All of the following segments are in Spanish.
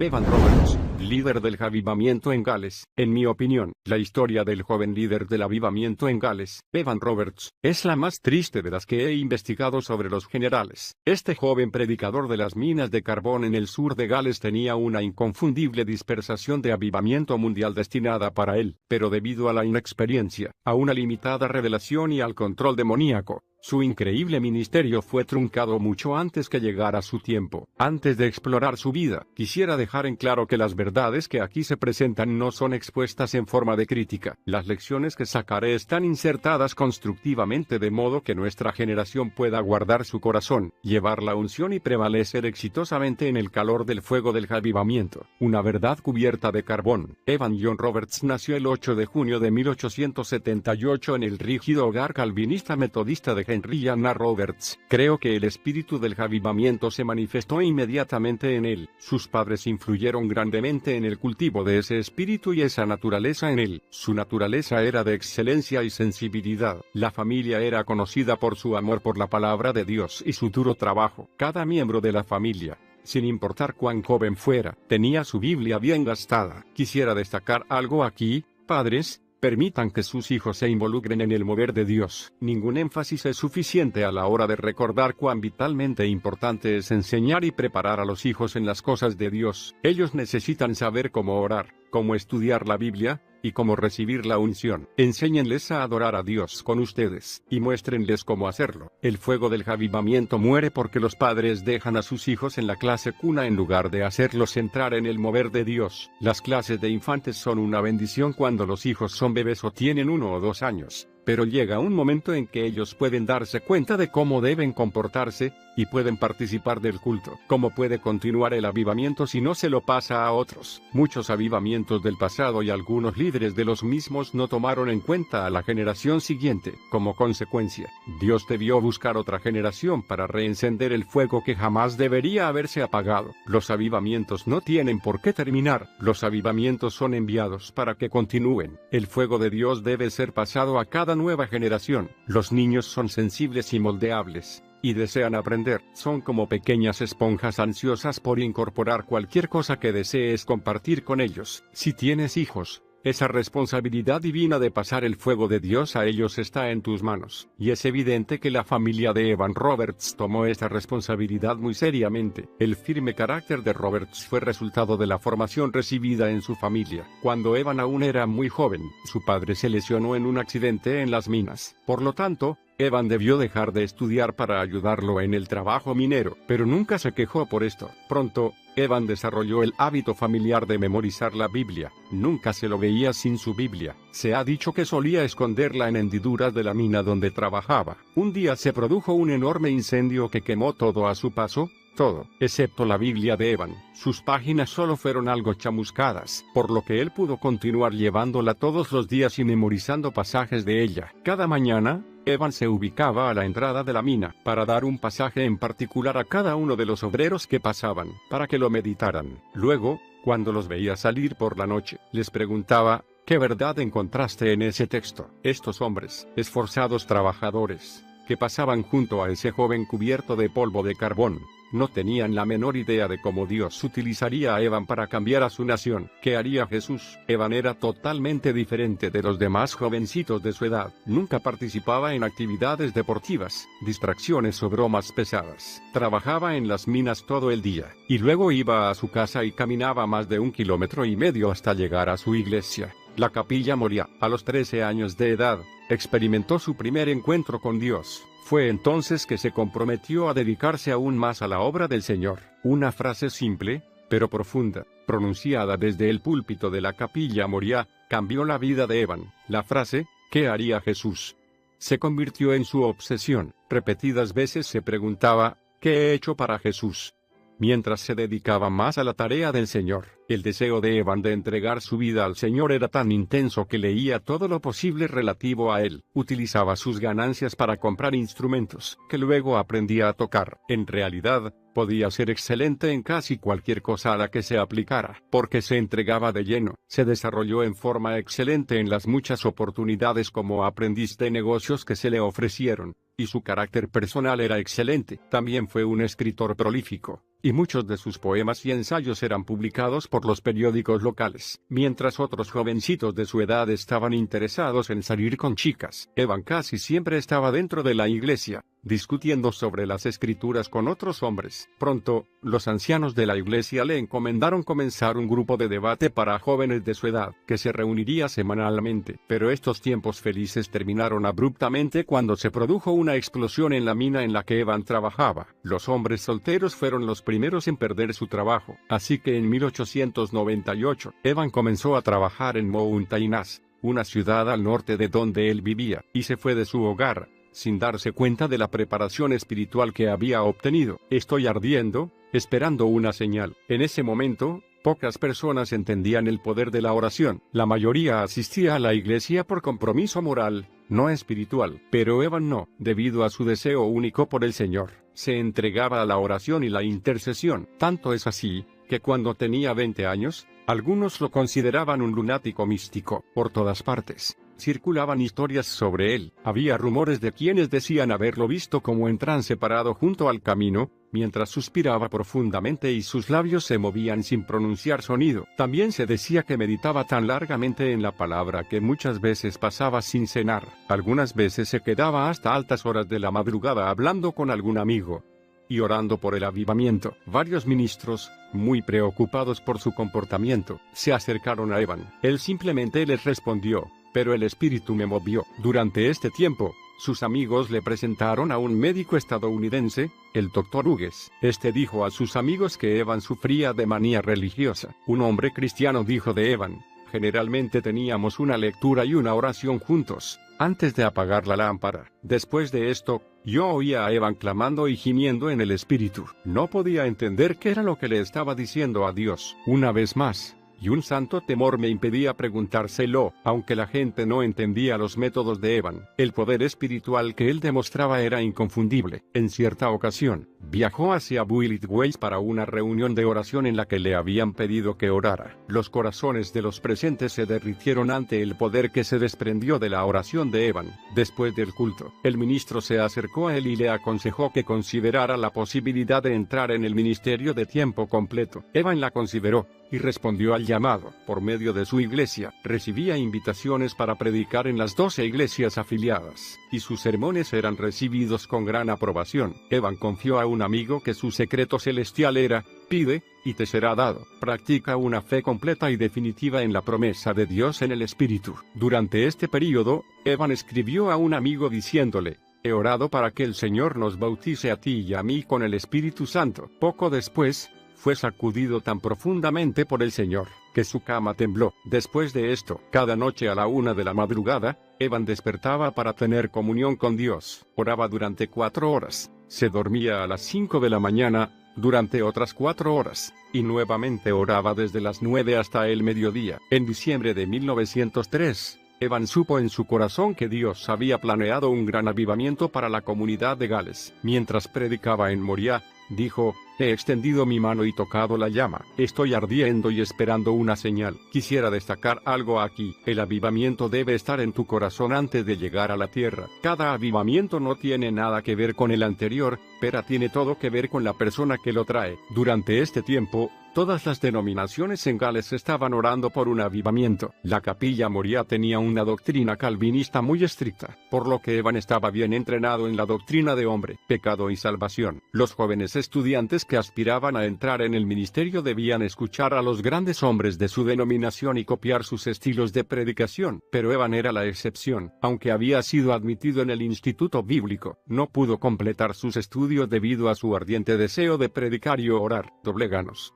Evan Roberts, líder del avivamiento en Gales. En mi opinión, la historia del joven líder del avivamiento en Gales, Evan Roberts, es la más triste de las que he investigado sobre los generales. Este joven predicador de las minas de carbón en el sur de Gales tenía una inconfundible dispersación de avivamiento mundial destinada para él, pero debido a la inexperiencia, a una limitada revelación y al control demoníaco, su increíble ministerio fue truncado mucho antes que llegara su tiempo. Antes de explorar su vida, quisiera dejar en claro que las verdades que aquí se presentan no son expuestas en forma de crítica. Las lecciones que sacaré están insertadas constructivamente de modo que nuestra generación pueda guardar su corazón, llevar la unción y prevalecer exitosamente en el calor del fuego del avivamiento. Una verdad cubierta de carbón. Evan John Roberts nació el 8 de junio de 1878 en el rígido hogar calvinista metodista de Henry y Anna Roberts. Creo que el espíritu del avivamiento se manifestó inmediatamente en él. Sus padres influyeron grandemente en el cultivo de ese espíritu y esa naturaleza en él. Su naturaleza era de excelencia y sensibilidad. La familia era conocida por su amor por la palabra de Dios y su duro trabajo. Cada miembro de la familia, sin importar cuán joven fuera, tenía su Biblia bien gastada. Quisiera destacar algo aquí, padres. Permitan que sus hijos se involucren en el mover de Dios. Ningún énfasis es suficiente a la hora de recordar cuán vitalmente importante es enseñar y preparar a los hijos en las cosas de Dios. Ellos necesitan saber cómo orar, cómo estudiar la Biblia, y cómo recibir la unción. Enséñenles a adorar a Dios con ustedes, y muéstrenles cómo hacerlo. El fuego del avivamiento muere porque los padres dejan a sus hijos en la clase cuna en lugar de hacerlos entrar en el mover de Dios. Las clases de infantes son una bendición cuando los hijos son bebés o tienen 1 o 2 años. Pero llega un momento en que ellos pueden darse cuenta de cómo deben comportarse, y pueden participar del culto. ¿Cómo puede continuar el avivamiento si no se lo pasa a otros? Muchos avivamientos del pasado y algunos líderes de los mismos no tomaron en cuenta a la generación siguiente. Como consecuencia, Dios debió buscar otra generación para reencender el fuego que jamás debería haberse apagado. Los avivamientos no tienen por qué terminar. Los avivamientos son enviados para que continúen. El fuego de Dios debe ser pasado a cada nueva generación. Los niños son sensibles y moldeables, y desean aprender. Son como pequeñas esponjas ansiosas por incorporar cualquier cosa que desees compartir con ellos. Si tienes hijos, esa responsabilidad divina de pasar el fuego de Dios a ellos está en tus manos. Y es evidente que la familia de Evan Roberts tomó esta responsabilidad muy seriamente. El firme carácter de Roberts fue resultado de la formación recibida en su familia. Cuando Evan aún era muy joven, su padre se lesionó en un accidente en las minas. Por lo tanto, Evan debió dejar de estudiar para ayudarlo en el trabajo minero, pero nunca se quejó por esto. Pronto, Evan desarrolló el hábito familiar de memorizar la Biblia. Nunca se lo veía sin su Biblia. Se ha dicho que solía esconderla en hendiduras de la mina donde trabajaba. Un día se produjo un enorme incendio que quemó todo a su paso. Todo, excepto la Biblia de Evan. Sus páginas solo fueron algo chamuscadas, por lo que él pudo continuar llevándola todos los días y memorizando pasajes de ella. Cada mañana, Evan se ubicaba a la entrada de la mina, para dar un pasaje en particular a cada uno de los obreros que pasaban, para que lo meditaran. Luego, cuando los veía salir por la noche, les preguntaba: ¿qué verdad encontraste en ese texto? Estos hombres, esforzados trabajadores, que pasaban junto a ese joven cubierto de polvo de carbón, no tenían la menor idea de cómo Dios utilizaría a Evan para cambiar a su nación. ¿Qué haría Jesús? Evan era totalmente diferente de los demás jovencitos de su edad. Nunca participaba en actividades deportivas, distracciones o bromas pesadas. Trabajaba en las minas todo el día, y luego iba a su casa y caminaba más de 1,5 kilómetros hasta llegar a su iglesia, la Capilla Moriah. A los 13 años de edad, experimentó su primer encuentro con Dios. Fue entonces que se comprometió a dedicarse aún más a la obra del Señor. Una frase simple, pero profunda, pronunciada desde el púlpito de la Capilla Moriah, cambió la vida de Evan. La frase, ¿qué haría Jesús?, se convirtió en su obsesión. Repetidas veces se preguntaba, ¿qué he hecho para Jesús?, mientras se dedicaba más a la tarea del Señor. El deseo de Evan de entregar su vida al Señor era tan intenso que leía todo lo posible relativo a él. Utilizaba sus ganancias para comprar instrumentos, que luego aprendía a tocar. En realidad, podía ser excelente en casi cualquier cosa a la que se aplicara, porque se entregaba de lleno. Se desarrolló en forma excelente en las muchas oportunidades como aprendiz de negocios que se le ofrecieron, y su carácter personal era excelente. También fue un escritor prolífico. y muchos de sus poemas y ensayos eran publicados por los periódicos locales. Mientras otros jovencitos de su edad estaban interesados en salir con chicas, Evan casi siempre estaba dentro de la iglesia, discutiendo sobre las escrituras con otros hombres. Pronto, los ancianos de la iglesia le encomendaron comenzar un grupo de debate para jóvenes de su edad, que se reuniría semanalmente. Pero estos tiempos felices terminaron abruptamente cuando se produjo una explosión en la mina en la que Evan trabajaba. Los hombres solteros fueron los primeros en perder su trabajo, así que en 1898, Evan comenzó a trabajar en Mountain-Ash, una ciudad al norte de donde él vivía, y se fue de su hogar, sin darse cuenta de la preparación espiritual que había obtenido. Estoy ardiendo, esperando una señal. En ese momento, pocas personas entendían el poder de la oración. La mayoría asistía a la iglesia por compromiso moral, no espiritual. Pero Evan no, debido a su deseo único por el Señor, se entregaba a la oración y la intercesión. Tanto es así, que cuando tenía 20 años, algunos lo consideraban un lunático místico. Por todas partes circulaban historias sobre él. Había rumores de quienes decían haberlo visto como en trance parado junto al camino, mientras suspiraba profundamente y sus labios se movían sin pronunciar sonido. También se decía que meditaba tan largamente en la palabra que muchas veces pasaba sin cenar. Algunas veces se quedaba hasta altas horas de la madrugada hablando con algún amigo y orando por el avivamiento. Varios ministros, muy preocupados por su comportamiento, se acercaron a Evan. Él simplemente les respondió: pero el Espíritu me movió. Durante este tiempo, sus amigos le presentaron a un médico estadounidense, el Dr. Hughes. Este dijo a sus amigos que Evan sufría de manía religiosa. Un hombre cristiano dijo de Evan: generalmente teníamos una lectura y una oración juntos, antes de apagar la lámpara. Después de esto, yo oía a Evan clamando y gimiendo en el Espíritu. No podía entender qué era lo que le estaba diciendo a Dios. Una vez más, y un santo temor me impedía preguntárselo, aunque la gente no entendía los métodos de Evan. El poder espiritual que él demostraba era inconfundible. En cierta ocasión, viajó hacia Builit Weiss para una reunión de oración en la que le habían pedido que orara. Los corazones de los presentes se derritieron ante el poder que se desprendió de la oración de Evan. Después del culto, el ministro se acercó a él y le aconsejó que considerara la posibilidad de entrar en el ministerio de tiempo completo. Evan la consideró y respondió al llamado. Por medio de su iglesia, recibía invitaciones para predicar en las 12 iglesias afiliadas, y sus sermones eran recibidos con gran aprobación. Evan confió a un amigo que su secreto celestial era: pide, y te será dado. Practica una fe completa y definitiva en la promesa de Dios en el Espíritu. Durante este período, Evan escribió a un amigo diciéndole: he orado para que el Señor nos bautice a ti y a mí con el Espíritu Santo. Poco después, fue sacudido tan profundamente por el Señor, que su cama tembló. Después de esto, cada noche a la 1 de la madrugada, Evan despertaba para tener comunión con Dios. Oraba durante 4 horas, se dormía a las 5 de la mañana, durante otras 4 horas, y nuevamente oraba desde las 9 hasta el mediodía. En diciembre de 1903, Evan supo en su corazón que Dios había planeado un gran avivamiento para la comunidad de Gales. Mientras predicaba en Moriah, dijo: he extendido mi mano y tocado la llama. Estoy ardiendo y esperando una señal. Quisiera destacar algo aquí. El avivamiento debe estar en tu corazón antes de llegar a la tierra. Cada avivamiento no tiene nada que ver con el anterior, pero tiene todo que ver con la persona que lo trae. Durante este tiempo, todas las denominaciones en Gales estaban orando por un avivamiento. La capilla Moriah tenía una doctrina calvinista muy estricta, por lo que Evan estaba bien entrenado en la doctrina de hombre, pecado y salvación. Los jóvenes estudiantes que aspiraban a entrar en el ministerio debían escuchar a los grandes hombres de su denominación y copiar sus estilos de predicación. Pero Evan era la excepción. Aunque había sido admitido en el instituto bíblico, no pudo completar sus estudios debido a su ardiente deseo de predicar y orar. Dobleganos.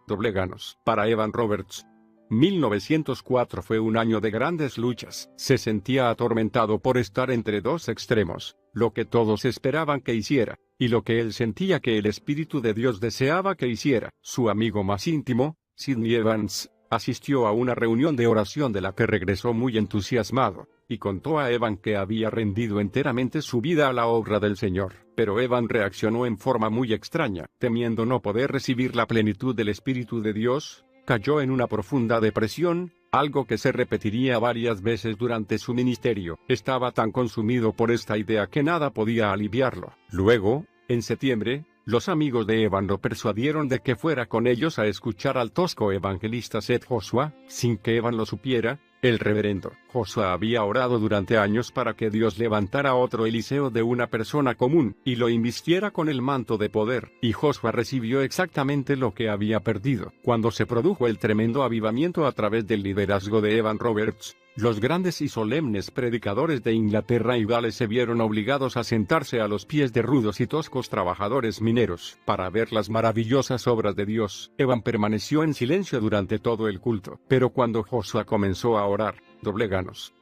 Para Evan Roberts, 1904 fue un año de grandes luchas. Se sentía atormentado por estar entre dos extremos: lo que todos esperaban que hiciera, y lo que él sentía que el Espíritu de Dios deseaba que hiciera. Su amigo más íntimo, Sidney Evans, asistió a una reunión de oración de la que regresó muy entusiasmado, y contó a Evan que había rendido enteramente su vida a la obra del Señor. Pero Evan reaccionó en forma muy extraña. Temiendo no poder recibir la plenitud del Espíritu de Dios, cayó en una profunda depresión, algo que se repetiría varias veces durante su ministerio. Estaba tan consumido por esta idea que nada podía aliviarlo. Luego, en septiembre, Los amigos de Evan lo persuadieron de que fuera con ellos a escuchar al tosco evangelista Seth Joshua, sin que Evan lo supiera. El reverendo Joshua había orado durante años para que Dios levantara otro Eliseo de una persona común, y lo invistiera con el manto de poder, y Joshua recibió exactamente lo que había perdido. Cuando se produjo el tremendo avivamiento a través del liderazgo de Evan Roberts, los grandes y solemnes predicadores de Inglaterra y Gales se vieron obligados a sentarse a los pies de rudos y toscos trabajadores mineros, para ver las maravillosas obras de Dios. Evan permaneció en silencio durante todo el culto, pero cuando Joshua comenzó a orar, dobleganos.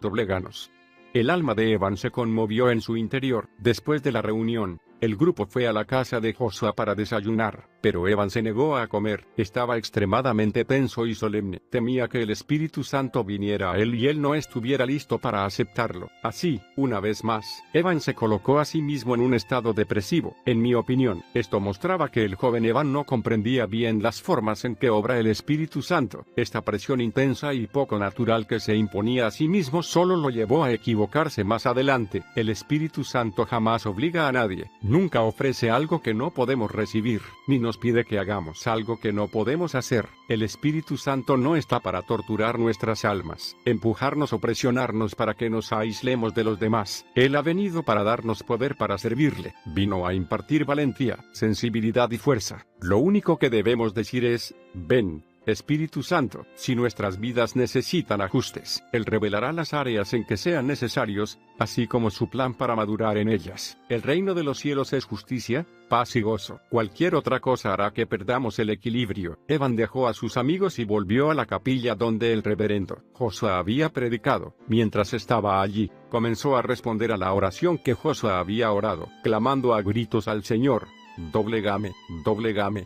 El alma de Evan se conmovió en su interior. Después de la reunión, el grupo fue a la casa de Joshua para desayunar, pero Evan se negó a comer. Estaba extremadamente tenso y solemne. Temía que el Espíritu Santo viniera a él y él no estuviera listo para aceptarlo. Así, una vez más, Evan se colocó a sí mismo en un estado depresivo. En mi opinión, esto mostraba que el joven Evan no comprendía bien las formas en que obra el Espíritu Santo. Esta presión intensa y poco natural que se imponía a sí mismo solo lo llevó a equivocarse más adelante. El Espíritu Santo jamás obliga a nadie. Nunca ofrece algo que no podemos recibir, ni nos pide que hagamos algo que no podemos hacer. El Espíritu Santo no está para torturar nuestras almas, empujarnos o presionarnos para que nos aislemos de los demás. Él ha venido para darnos poder para servirle. Vino a impartir valentía, sensibilidad y fuerza. Lo único que debemos decir es, ven, Espíritu Santo. Si nuestras vidas necesitan ajustes, Él revelará las áreas en que sean necesarios, así como su plan para madurar en ellas. El reino de los cielos es justicia, paz y gozo. Cualquier otra cosa hará que perdamos el equilibrio. Evan dejó a sus amigos y volvió a la capilla donde el reverendo Joshua había predicado. Mientras estaba allí, comenzó a responder a la oración que Joshua había orado, clamando a gritos al Señor: doblegame.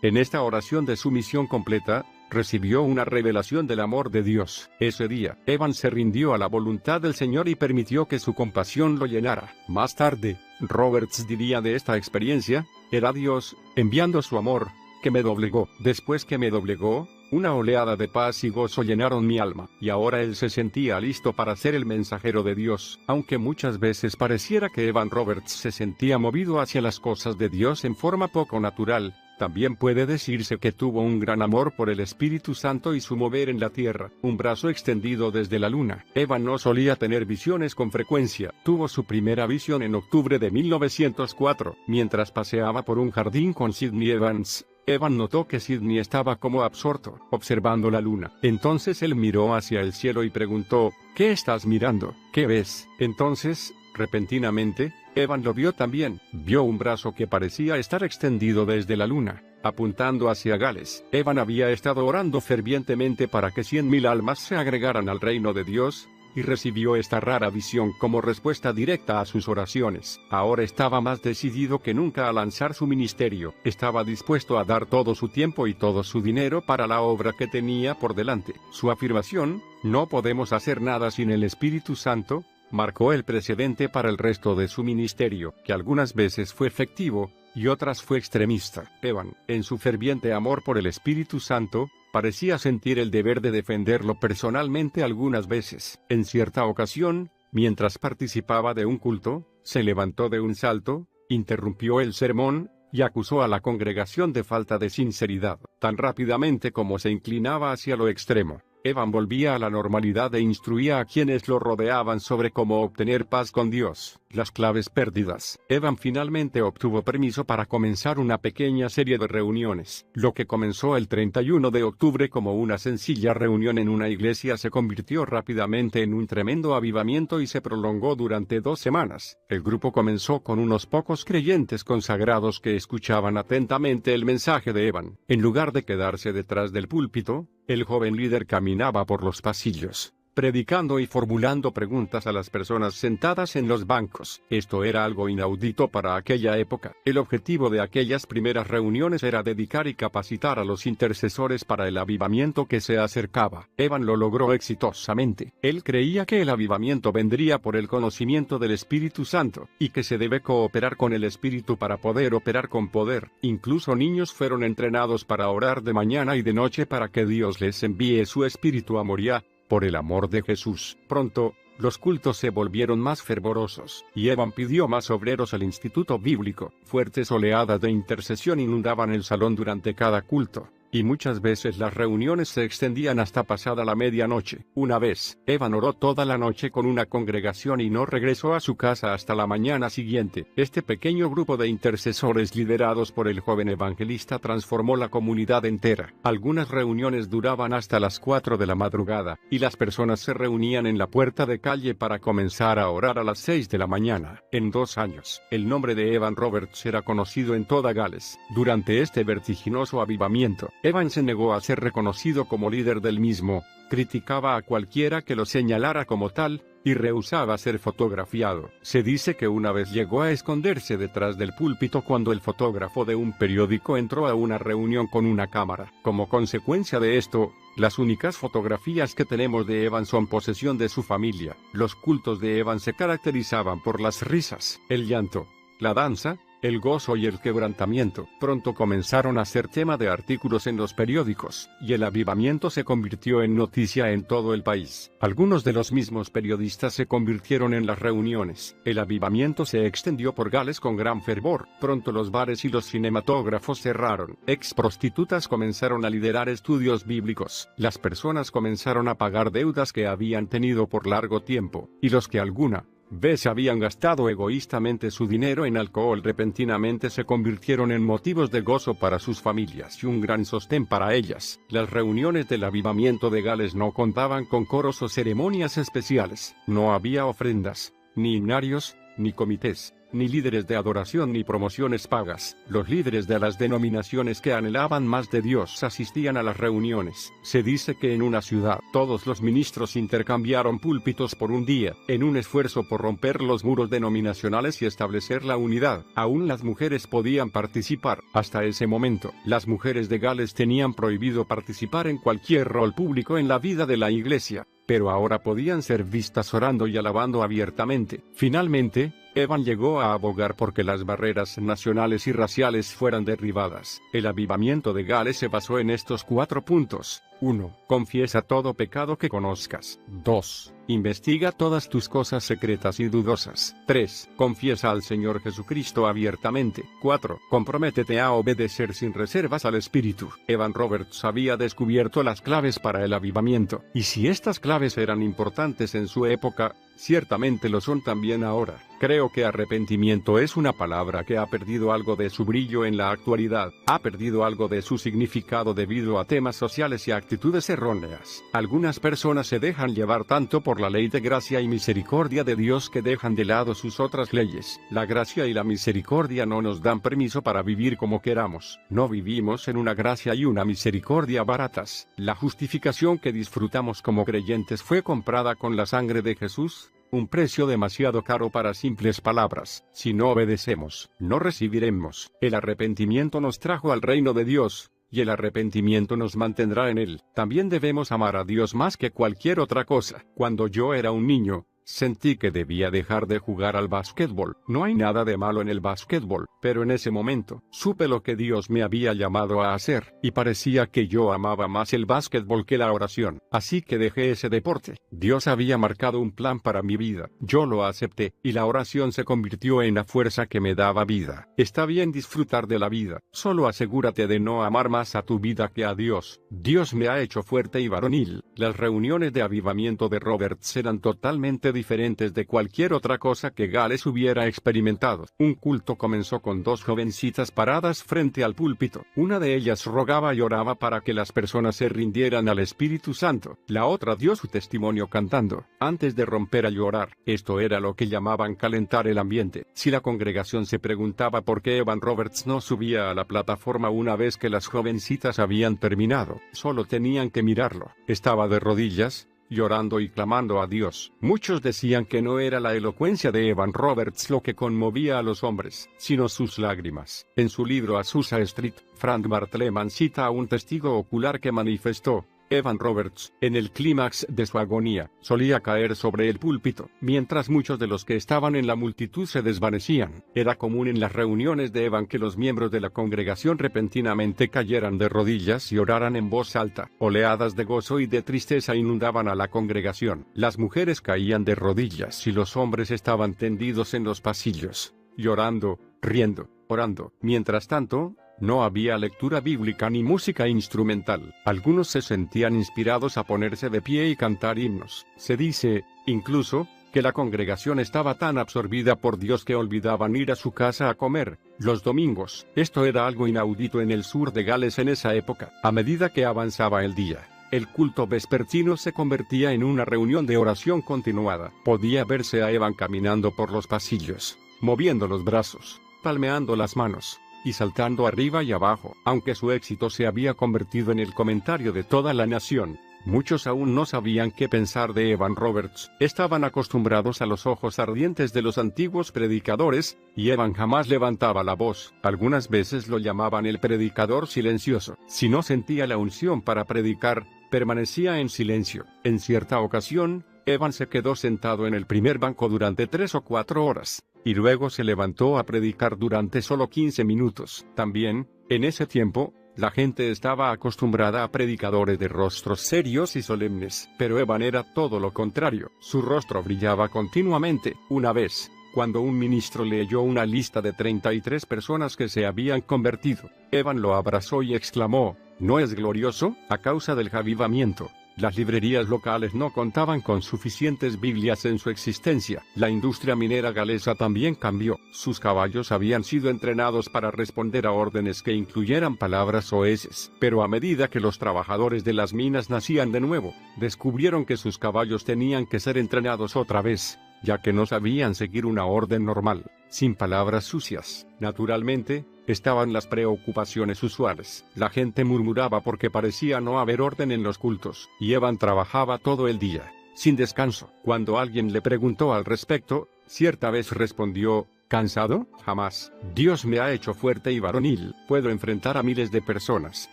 En esta oración de sumisión completa, recibió una revelación del amor de Dios. Ese día, Evan se rindió a la voluntad del Señor y permitió que su compasión lo llenara. Más tarde, Roberts diría de esta experiencia: era Dios, enviando su amor, que me doblegó. Después que me doblegó, una oleada de paz y gozo llenaron mi alma, y ahora él se sentía listo para ser el mensajero de Dios. Aunque muchas veces pareciera que Evan Roberts se sentía movido hacia las cosas de Dios en forma poco natural, también puede decirse que tuvo un gran amor por el Espíritu Santo y su mover en la tierra, un brazo extendido desde la luna. Evan no solía tener visiones con frecuencia. Tuvo su primera visión en octubre de 1904, mientras paseaba por un jardín con Sidney Evans. Evan notó que Sidney estaba como absorto, observando la luna. Entonces él miró hacia el cielo y preguntó: ¿qué estás mirando? ¿Qué ves? Entonces, repentinamente, Evan lo vio también. Vio un brazo que parecía estar extendido desde la luna, apuntando hacia Gales. Evan había estado orando fervientemente para que 100.000 almas se agregaran al reino de Dios, y recibió esta rara visión como respuesta directa a sus oraciones. Ahora estaba más decidido que nunca a lanzar su ministerio. Estaba dispuesto a dar todo su tiempo y todo su dinero para la obra que tenía por delante. Su afirmación: no podemos hacer nada sin el Espíritu Santo, marcó el precedente para el resto de su ministerio, que algunas veces fue efectivo, y otras fue extremista. Evan, en su ferviente amor por el Espíritu Santo, parecía sentir el deber de defenderlo personalmente algunas veces. En cierta ocasión, mientras participaba de un culto, se levantó de un salto, interrumpió el sermón, y acusó a la congregación de falta de sinceridad, tan rápidamente como se inclinaba hacia lo extremo. Evan volvía a la normalidad e instruía a quienes lo rodeaban sobre cómo obtener paz con Dios. Las claves perdidas. Evan finalmente obtuvo permiso para comenzar una pequeña serie de reuniones. Lo que comenzó el 31 de octubre como una sencilla reunión en una iglesia se convirtió rápidamente en un tremendo avivamiento y se prolongó durante 2 semanas. El grupo comenzó con unos pocos creyentes consagrados que escuchaban atentamente el mensaje de Evan. En lugar de quedarse detrás del púlpito, el joven líder caminaba por los pasillos, predicando y formulando preguntas a las personas sentadas en los bancos. Esto era algo inaudito para aquella época. El objetivo de aquellas primeras reuniones era dedicar y capacitar a los intercesores para el avivamiento que se acercaba. Evan lo logró exitosamente. Él creía que el avivamiento vendría por el conocimiento del Espíritu Santo, y que se debe cooperar con el Espíritu para poder operar con poder. Incluso niños fueron entrenados para orar de mañana y de noche para que Dios les envíe su Espíritu a Moriah, por el amor de Jesús. Pronto, los cultos se volvieron más fervorosos, y Evan pidió más obreros al instituto bíblico. Fuertes oleadas de intercesión inundaban el salón durante cada culto, y muchas veces las reuniones se extendían hasta pasada la medianoche. Una vez, Evan oró toda la noche con una congregación y no regresó a su casa hasta la mañana siguiente. Este pequeño grupo de intercesores liderados por el joven evangelista transformó la comunidad entera. Algunas reuniones duraban hasta las 4 de la madrugada, y las personas se reunían en la puerta de calle para comenzar a orar a las 6 de la mañana. En 2 años, el nombre de Evan Roberts era conocido en toda Gales. Durante este vertiginoso avivamiento, Evan se negó a ser reconocido como líder del mismo, criticaba a cualquiera que lo señalara como tal, y rehusaba ser fotografiado. Se dice que una vez llegó a esconderse detrás del púlpito cuando el fotógrafo de un periódico entró a una reunión con una cámara. Como consecuencia de esto, las únicas fotografías que tenemos de Evan son posesión de su familia. Los cultos de Evan se caracterizaban por las risas, el llanto, la danza, el gozo y el quebrantamiento. Pronto comenzaron a ser tema de artículos en los periódicos, y el avivamiento se convirtió en noticia en todo el país. Algunos de los mismos periodistas se convirtieron en las reuniones. El avivamiento se extendió por Gales con gran fervor. Pronto los bares y los cinematógrafos cerraron. Ex prostitutas comenzaron a liderar estudios bíblicos. Las personas comenzaron a pagar deudas que habían tenido por largo tiempo, y los que alguna vez habían gastado egoístamente su dinero en alcohol repentinamente se convirtieron en motivos de gozo para sus familias y un gran sostén para ellas. Las reuniones del avivamiento de Gales no contaban con coros o ceremonias especiales. No había ofrendas, ni himnarios, ni comités, ni líderes de adoración ni promociones pagas. Los líderes de las denominaciones que anhelaban más de Dios asistían a las reuniones. Se dice que en una ciudad, todos los ministros intercambiaron púlpitos por un día, en un esfuerzo por romper los muros denominacionales y establecer la unidad. Aún las mujeres podían participar. Hasta ese momento, las mujeres de Gales tenían prohibido participar en cualquier rol público en la vida de la iglesia, pero ahora podían ser vistas orando y alabando abiertamente. Finalmente, Evan llegó a abogar porque las barreras nacionales y raciales fueran derribadas. El avivamiento de Gales se basó en estos 4 puntos. 1. Confiesa todo pecado que conozcas. 2. Investiga todas tus cosas secretas y dudosas. 3. Confiesa al Señor Jesucristo abiertamente. 4. Comprométete a obedecer sin reservas al Espíritu. Evan Roberts había descubierto las claves para el avivamiento, y si estas claves eran importantes en su época, ciertamente lo son también ahora. Creo que arrepentimiento es una palabra que ha perdido algo de su brillo en la actualidad, ha perdido algo de su significado debido a temas sociales y actitudes erróneas. Algunas personas se dejan llevar tanto por la ley de gracia y misericordia de Dios que dejan de lado sus otras leyes. La gracia y la misericordia no nos dan permiso para vivir como queramos. No vivimos en una gracia y una misericordia baratas. La justificación que disfrutamos como creyentes fue comprada con la sangre de Jesús. Un precio demasiado caro para simples palabras. Si no obedecemos, no recibiremos. El arrepentimiento nos trajo al reino de Dios, y el arrepentimiento nos mantendrá en él. También debemos amar a Dios más que cualquier otra cosa. Cuando yo era un niño, sentí que debía dejar de jugar al básquetbol. No hay nada de malo en el básquetbol, pero en ese momento, supe lo que Dios me había llamado a hacer, y parecía que yo amaba más el básquetbol que la oración. Así que dejé ese deporte. Dios había marcado un plan para mi vida. Yo lo acepté, y la oración se convirtió en la fuerza que me daba vida. Está bien disfrutar de la vida, solo asegúrate de no amar más a tu vida que a Dios. Dios me ha hecho fuerte y varonil. Las reuniones de avivamiento de Roberts eran totalmente diferentes de cualquier otra cosa que Gales hubiera experimentado. Un culto comenzó con 2 jovencitas paradas frente al púlpito. Una de ellas rogaba y oraba para que las personas se rindieran al Espíritu Santo. La otra dio su testimonio cantando, antes de romper a llorar. Esto era lo que llamaban calentar el ambiente. Si la congregación se preguntaba por qué Evan Roberts no subía a la plataforma una vez que las jovencitas habían terminado, solo tenían que mirarlo. Estaba de rodillas, llorando y clamando a Dios. Muchos decían que no era la elocuencia de Evan Roberts lo que conmovía a los hombres, sino sus lágrimas. En su libro Azusa Street, Frank Bartleman cita a un testigo ocular que manifestó: Evan Roberts, en el clímax de su agonía, solía caer sobre el púlpito, mientras muchos de los que estaban en la multitud se desvanecían. Era común en las reuniones de Evan que los miembros de la congregación repentinamente cayeran de rodillas y oraran en voz alta. Oleadas de gozo y de tristeza inundaban a la congregación. Las mujeres caían de rodillas y los hombres estaban tendidos en los pasillos, llorando, riendo, orando. Mientras tanto, no había lectura bíblica ni música instrumental. Algunos se sentían inspirados a ponerse de pie y cantar himnos. Se dice, incluso, que la congregación estaba tan absorbida por Dios que olvidaban ir a su casa a comer los domingos. Esto era algo inaudito en el sur de Gales en esa época. A medida que avanzaba el día, el culto vespertino se convertía en una reunión de oración continuada. Podía verse a Evan caminando por los pasillos, moviendo los brazos, palmeando las manos y saltando arriba y abajo. Aunque su éxito se había convertido en el comentario de toda la nación, muchos aún no sabían qué pensar de Evan Roberts. Estaban acostumbrados a los ojos ardientes de los antiguos predicadores, y Evan jamás levantaba la voz. Algunas veces lo llamaban el predicador silencioso. Si no sentía la unción para predicar, permanecía en silencio. En cierta ocasión, Evan se quedó sentado en el primer banco durante 3 o 4 horas, y luego se levantó a predicar durante solo 15 minutos. También, en ese tiempo, la gente estaba acostumbrada a predicadores de rostros serios y solemnes, pero Evan era todo lo contrario. Su rostro brillaba continuamente. Una vez, cuando un ministro leyó una lista de 33 personas que se habían convertido, Evan lo abrazó y exclamó, ¿no es glorioso? A causa del avivamiento, las librerías locales no contaban con suficientes Biblias en su existencia. La industria minera galesa también cambió. Sus caballos habían sido entrenados para responder a órdenes que incluyeran palabras soeces. Pero a medida que los trabajadores de las minas nacían de nuevo, descubrieron que sus caballos tenían que ser entrenados otra vez, ya que no sabían seguir una orden normal, sin palabras sucias. Naturalmente, estaban las preocupaciones usuales. La gente murmuraba porque parecía no haber orden en los cultos, y Evan trabajaba todo el día, sin descanso. Cuando alguien le preguntó al respecto, cierta vez respondió, ¿cansado? Jamás. Dios me ha hecho fuerte y varonil. Puedo enfrentar a miles de personas.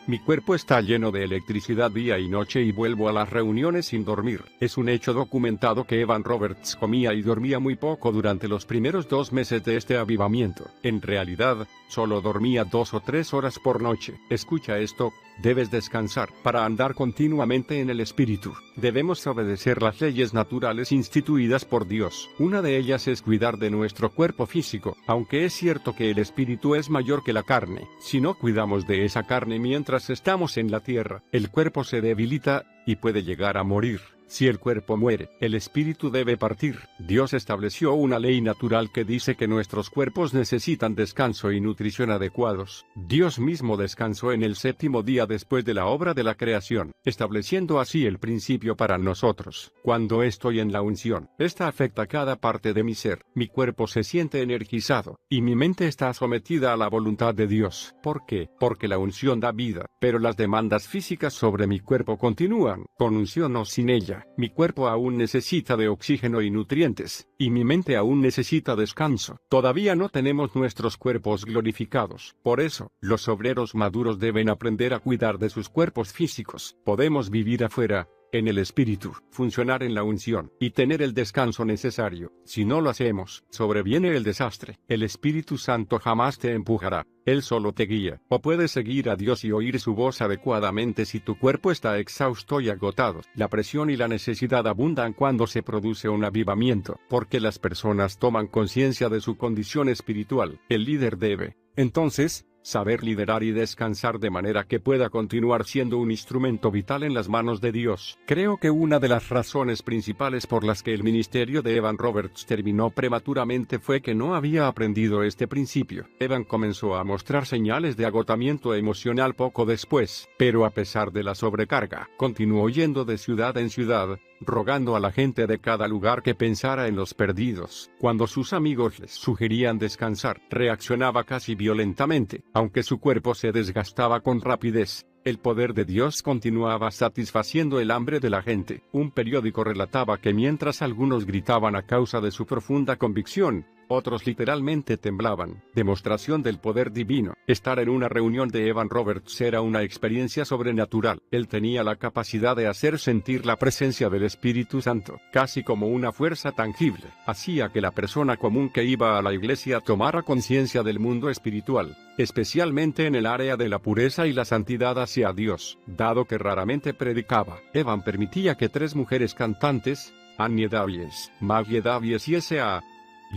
Mi cuerpo está lleno de electricidad día y noche y vuelvo a las reuniones sin dormir. Es un hecho documentado que Evan Roberts comía y dormía muy poco durante los primeros 2 meses de este avivamiento. En realidad, solo dormía 2 o 3 horas por noche. Escucha esto, debes descansar para andar continuamente en el Espíritu. Debemos obedecer las leyes naturales instituidas por Dios. Una de ellas es cuidar de nuestro cuerpo físico, aunque es cierto que el Espíritu es mayor que la carne. Si no cuidamos de esa carne mientras estamos en la tierra, el cuerpo se debilita y puede llegar a morir. Si el cuerpo muere, el espíritu debe partir. Dios estableció una ley natural que dice que nuestros cuerpos necesitan descanso y nutrición adecuados. Dios mismo descansó en el 7º día después de la obra de la creación, estableciendo así el principio para nosotros. Cuando estoy en la unción, esta afecta cada parte de mi ser. Mi cuerpo se siente energizado, y mi mente está sometida a la voluntad de Dios. ¿Por qué? Porque la unción da vida, pero las demandas físicas sobre mi cuerpo continúan, con unción o sin ella. Mi cuerpo aún necesita de oxígeno y nutrientes, y mi mente aún necesita descanso. Todavía no tenemos nuestros cuerpos glorificados. Por eso, los obreros maduros deben aprender a cuidar de sus cuerpos físicos. Podemos vivir afuera, en el Espíritu, funcionar en la unción, y tener el descanso necesario. Si no lo hacemos, sobreviene el desastre. El Espíritu Santo jamás te empujará. Él solo te guía. O puedes seguir a Dios y oír su voz adecuadamente si tu cuerpo está exhausto y agotado. La presión y la necesidad abundan cuando se produce un avivamiento, porque las personas toman conciencia de su condición espiritual. El líder debe, entonces, saber liderar y descansar de manera que pueda continuar siendo un instrumento vital en las manos de Dios. Creo que una de las razones principales por las que el ministerio de Evan Roberts terminó prematuramente fue que no había aprendido este principio. Evan comenzó a mostrar señales de agotamiento emocional poco después, pero a pesar de la sobrecarga, continuó yendo de ciudad en ciudad, rogando a la gente de cada lugar que pensara en los perdidos. Cuando sus amigos les sugerían descansar, reaccionaba casi violentamente. Aunque su cuerpo se desgastaba con rapidez, el poder de Dios continuaba satisfaciendo el hambre de la gente. Un periódico relataba que mientras algunos gritaban a causa de su profunda convicción, otros literalmente temblaban. Demostración del poder divino. Estar en una reunión de Evan Roberts era una experiencia sobrenatural. Él tenía la capacidad de hacer sentir la presencia del Espíritu Santo, casi como una fuerza tangible. Hacía que la persona común que iba a la iglesia tomara conciencia del mundo espiritual, especialmente en el área de la pureza y la santidad hacia Dios, dado que raramente predicaba. Evan permitía que 3 mujeres cantantes, Annie Davies, Maggie Davies y S.A.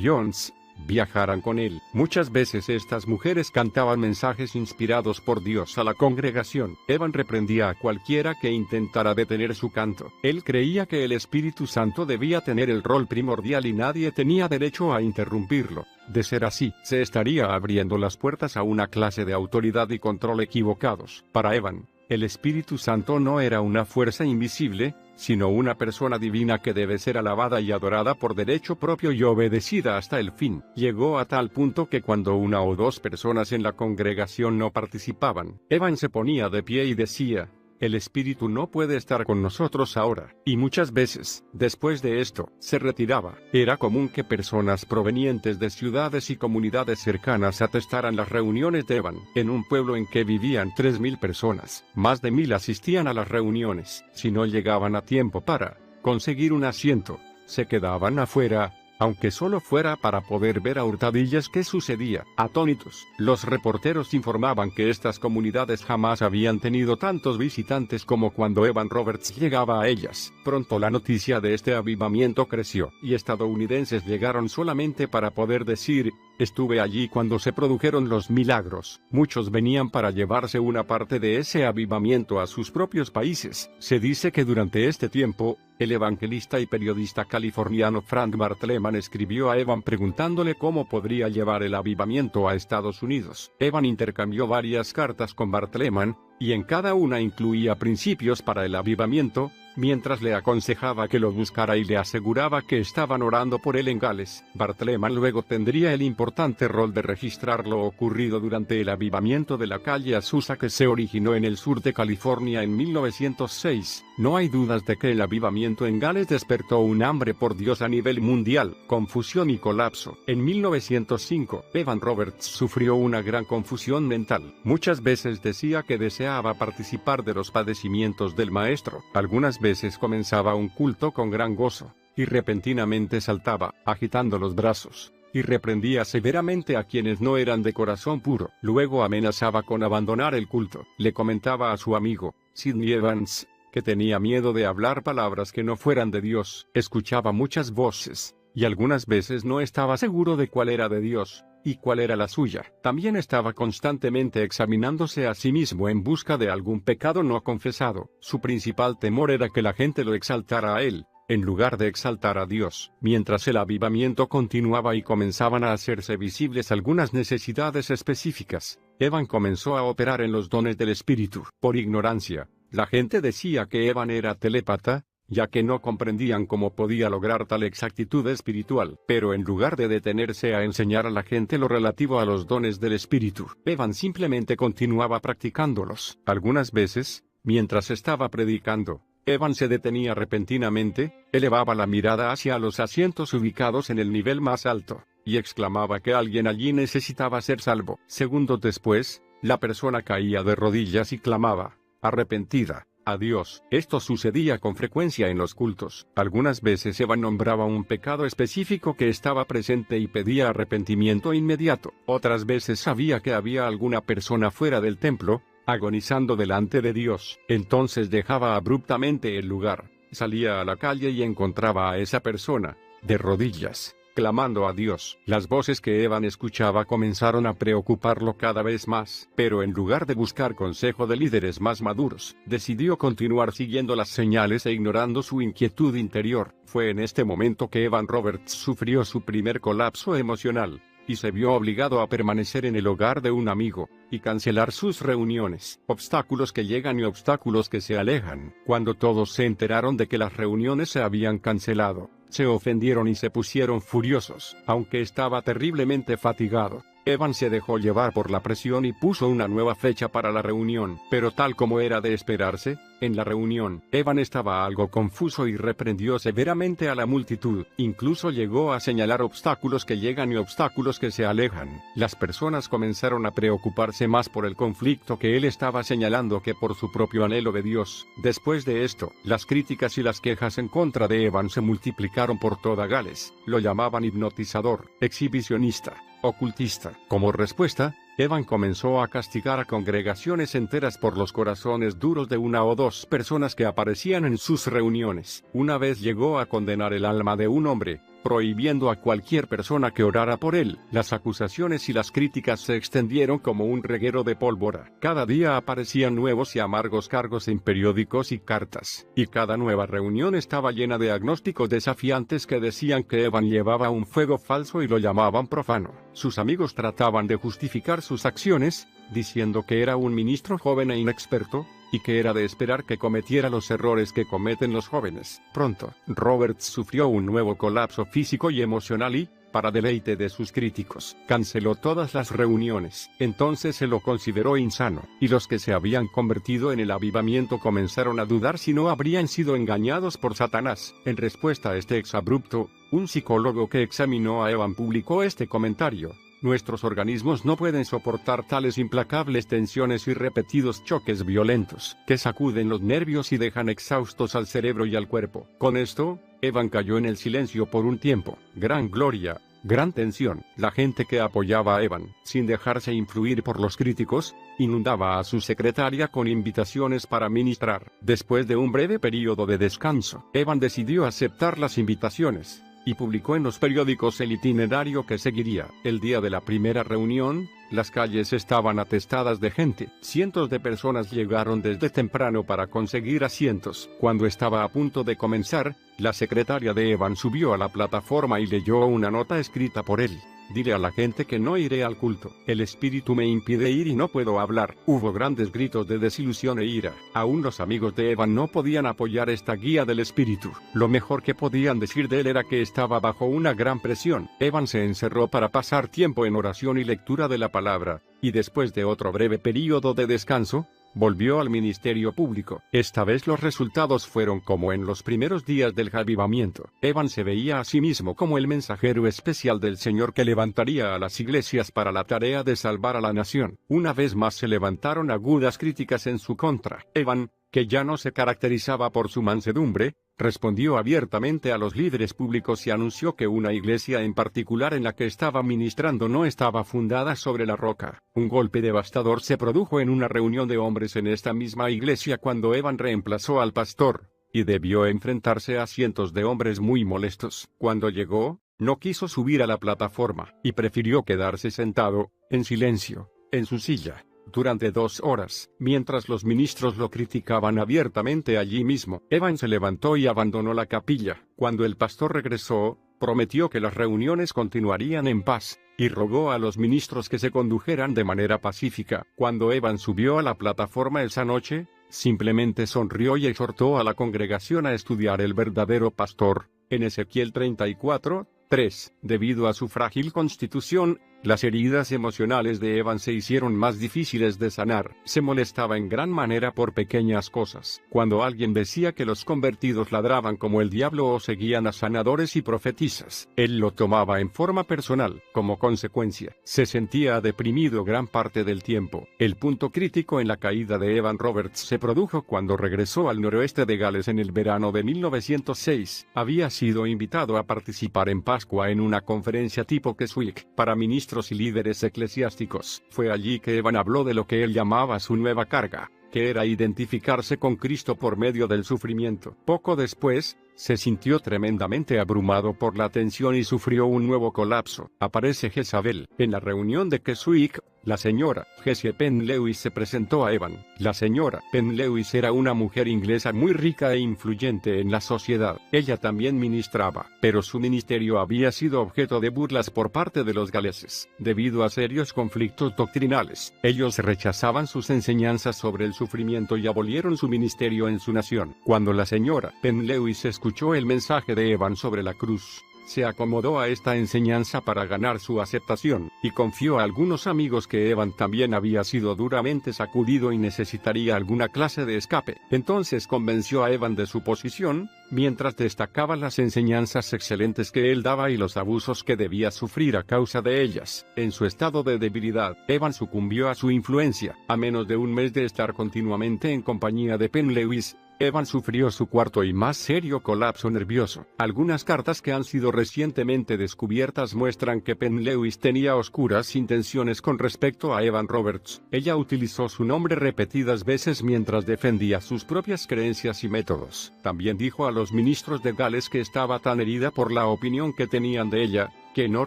Jones, viajaran con él. Muchas veces estas mujeres cantaban mensajes inspirados por Dios a la congregación. Evan reprendía a cualquiera que intentara detener su canto. Él creía que el Espíritu Santo debía tener el rol primordial y nadie tenía derecho a interrumpirlo. De ser así, se estaría abriendo las puertas a una clase de autoridad y control equivocados. Para Evan, el Espíritu Santo no era una fuerza invisible, sino una persona divina que debe ser alabada y adorada por derecho propio y obedecida hasta el fin. Llegó a tal punto que cuando 1 o 2 personas en la congregación no participaban, Evan se ponía de pie y decía: el Espíritu no puede estar con nosotros ahora. Y muchas veces, después de esto, se retiraba. Era común que personas provenientes de ciudades y comunidades cercanas atestaran las reuniones de Evan. En un pueblo en que vivían 3.000 personas, más de 1.000 asistían a las reuniones. Si no llegaban a tiempo para conseguir un asiento, se quedaban afuera, aunque solo fuera para poder ver a hurtadillas qué sucedía. Atónitos, los reporteros informaban que estas comunidades jamás habían tenido tantos visitantes como cuando Evan Roberts llegaba a ellas. Pronto la noticia de este avivamiento creció, y estadounidenses llegaron solamente para poder decir: estuve allí cuando se produjeron los milagros. Muchos venían para llevarse una parte de ese avivamiento a sus propios países. Se dice que durante este tiempo, el evangelista y periodista californiano Frank Bartleman escribió a Evan preguntándole cómo podría llevar el avivamiento a Estados Unidos. Evan intercambió varias cartas con Bartleman, y en cada una incluía principios para el avivamiento, mientras le aconsejaba que lo buscara y le aseguraba que estaban orando por él en Gales. Bartleman luego tendría el importante rol de registrar lo ocurrido durante el avivamiento de la calle Azusa que se originó en el sur de California en 1906. No hay dudas de que el avivamiento en Gales despertó un hambre por Dios a nivel mundial, confusión y colapso. En 1905, Evan Roberts sufrió una gran confusión mental. Muchas veces decía que deseaba participar de los padecimientos del maestro. Algunas veces comenzaba un culto con gran gozo, y repentinamente saltaba, agitando los brazos, y reprendía severamente a quienes no eran de corazón puro. Luego amenazaba con abandonar el culto. Le comentaba a su amigo, Sidney Evans, que tenía miedo de hablar palabras que no fueran de Dios. Escuchaba muchas voces, y algunas veces no estaba seguro de cuál era de Dios y cuál era la suya. También estaba constantemente examinándose a sí mismo en busca de algún pecado no confesado. Su principal temor era que la gente lo exaltara a él, en lugar de exaltar a Dios. Mientras el avivamiento continuaba y comenzaban a hacerse visibles algunas necesidades específicas, Evan comenzó a operar en los dones del Espíritu. Por ignorancia, la gente decía que Evan era telépata, ya que no comprendían cómo podía lograr tal exactitud espiritual. Pero en lugar de detenerse a enseñar a la gente lo relativo a los dones del Espíritu, Evan simplemente continuaba practicándolos. Algunas veces, mientras estaba predicando, Evan se detenía repentinamente, elevaba la mirada hacia los asientos ubicados en el nivel más alto, y exclamaba que alguien allí necesitaba ser salvo. Segundos después, la persona caía de rodillas y clamaba, arrepentida, a Dios. Esto sucedía con frecuencia en los cultos. Algunas veces Evan nombraba un pecado específico que estaba presente y pedía arrepentimiento inmediato. Otras veces sabía que había alguna persona fuera del templo, agonizando delante de Dios. Entonces dejaba abruptamente el lugar, salía a la calle y encontraba a esa persona, de rodillas, clamando a Dios. Las voces que Evan escuchaba comenzaron a preocuparlo cada vez más, pero en lugar de buscar consejo de líderes más maduros, decidió continuar siguiendo las señales e ignorando su inquietud interior. Fue en este momento que Evan Roberts sufrió su primer colapso emocional, y se vio obligado a permanecer en el hogar de un amigo, y cancelar sus reuniones. Obstáculos que llegan y obstáculos que se alejan. Cuando todos se enteraron de que las reuniones se habían cancelado, se ofendieron y se pusieron furiosos. Aunque estaba terriblemente fatigado, Evan se dejó llevar por la presión y puso una nueva fecha para la reunión, pero tal como era de esperarse, en la reunión, Evan estaba algo confuso y reprendió severamente a la multitud, incluso llegó a señalar obstáculos que llegan y obstáculos que se alejan. Las personas comenzaron a preocuparse más por el conflicto que él estaba señalando que por su propio anhelo de Dios. Después de esto, las críticas y las quejas en contra de Evan se multiplicaron por toda Gales. Lo llamaban hipnotizador, exhibicionista, ocultista. Como respuesta, Evan comenzó a castigar a congregaciones enteras por los corazones duros de una o dos personas que aparecían en sus reuniones. Una vez llegó a condenar el alma de un hombre, prohibiendo a cualquier persona que orara por él. Las acusaciones y las críticas se extendieron como un reguero de pólvora. Cada día aparecían nuevos y amargos cargos en periódicos y cartas, y cada nueva reunión estaba llena de agnósticos desafiantes que decían que Evan llevaba un fuego falso y lo llamaban profano. Sus amigos trataban de justificar sus acciones, diciendo que era un ministro joven e inexperto, y que era de esperar que cometiera los errores que cometen los jóvenes. Pronto, Roberts sufrió un nuevo colapso físico y emocional y, para deleite de sus críticos, canceló todas las reuniones. Entonces se lo consideró insano, y los que se habían convertido en el avivamiento comenzaron a dudar si no habrían sido engañados por Satanás. En respuesta a este exabrupto, un psicólogo que examinó a Evan publicó este comentario: nuestros organismos no pueden soportar tales implacables tensiones y repetidos choques violentos, que sacuden los nervios y dejan exhaustos al cerebro y al cuerpo. Con esto, Evan cayó en el silencio por un tiempo. Gran gloria, gran tensión. La gente que apoyaba a Evan, sin dejarse influir por los críticos, inundaba a su secretaria con invitaciones para ministrar. Después de un breve período de descanso, Evan decidió aceptar las invitaciones y publicó en los periódicos el itinerario que seguiría. El día de la primera reunión, las calles estaban atestadas de gente. Cientos de personas llegaron desde temprano para conseguir asientos. Cuando estaba a punto de comenzar, la secretaria de Evan subió a la plataforma y leyó una nota escrita por él. Dile a la gente que no iré al culto. El espíritu me impide ir y no puedo hablar. Hubo grandes gritos de desilusión e ira. Aún los amigos de Evan no podían apoyar esta guía del espíritu. Lo mejor que podían decir de él era que estaba bajo una gran presión. Evan se encerró para pasar tiempo en oración y lectura de la palabra, y después de otro breve período de descanso, volvió al ministerio público. Esta vez los resultados fueron como en los primeros días del avivamiento. Evan se veía a sí mismo como el mensajero especial del Señor que levantaría a las iglesias para la tarea de salvar a la nación. Una vez más se levantaron agudas críticas en su contra. Evan, que ya no se caracterizaba por su mansedumbre, respondió abiertamente a los líderes públicos y anunció que una iglesia en particular en la que estaba ministrando no estaba fundada sobre la roca. Un golpe devastador se produjo en una reunión de hombres en esta misma iglesia cuando Evan reemplazó al pastor, y debió enfrentarse a cientos de hombres muy molestos. Cuando llegó, no quiso subir a la plataforma, y prefirió quedarse sentado, en silencio, en su silla, durante 2 horas, mientras los ministros lo criticaban abiertamente allí mismo. Evan se levantó y abandonó la capilla. Cuando el pastor regresó, prometió que las reuniones continuarían en paz, y rogó a los ministros que se condujeran de manera pacífica. Cuando Evan subió a la plataforma esa noche, simplemente sonrió y exhortó a la congregación a estudiar el verdadero pastor, en Ezequiel 34:3. Debido a su frágil constitución, las heridas emocionales de Evan se hicieron más difíciles de sanar. Se molestaba en gran manera por pequeñas cosas. Cuando alguien decía que los convertidos ladraban como el diablo o seguían a sanadores y profetisas, él lo tomaba en forma personal. Como consecuencia, se sentía deprimido gran parte del tiempo. El punto crítico en la caída de Evan Roberts se produjo cuando regresó al noroeste de Gales en el verano de 1906. Había sido invitado a participar en Pascua en una conferencia tipo Keswick para ministros y líderes eclesiásticos. Fue allí que Evan habló de lo que él llamaba su nueva carga, que era identificarse con Cristo por medio del sufrimiento. Poco después, se sintió tremendamente abrumado por la tensión y sufrió un nuevo colapso. Aparece Jezabel. En la reunión de Keswick, la señora Jessie Penn Lewis se presentó a Evan. La señora Penn Lewis era una mujer inglesa muy rica e influyente en la sociedad. Ella también ministraba, pero su ministerio había sido objeto de burlas por parte de los galeses, debido a serios conflictos doctrinales. Ellos rechazaban sus enseñanzas sobre el sufrimiento y abolieron su ministerio en su nación. Cuando la señora Penn Lewis escuchó el mensaje de Evan sobre la cruz, se acomodó a esta enseñanza para ganar su aceptación, y confió a algunos amigos que Evan también había sido duramente sacudido y necesitaría alguna clase de escape. Entonces convenció a Evan de su posición, mientras destacaba las enseñanzas excelentes que él daba y los abusos que debía sufrir a causa de ellas. En su estado de debilidad, Evan sucumbió a su influencia. A menos de un mes de estar continuamente en compañía de Penn Lewis, Evan sufrió su cuarto y más serio colapso nervioso. Algunas cartas que han sido recientemente descubiertas muestran que Penn Lewis tenía oscuras intenciones con respecto a Evan Roberts. Ella utilizó su nombre repetidas veces mientras defendía sus propias creencias y métodos. También dijo a los ministros de Gales que estaba tan herida por la opinión que tenían de ella, que no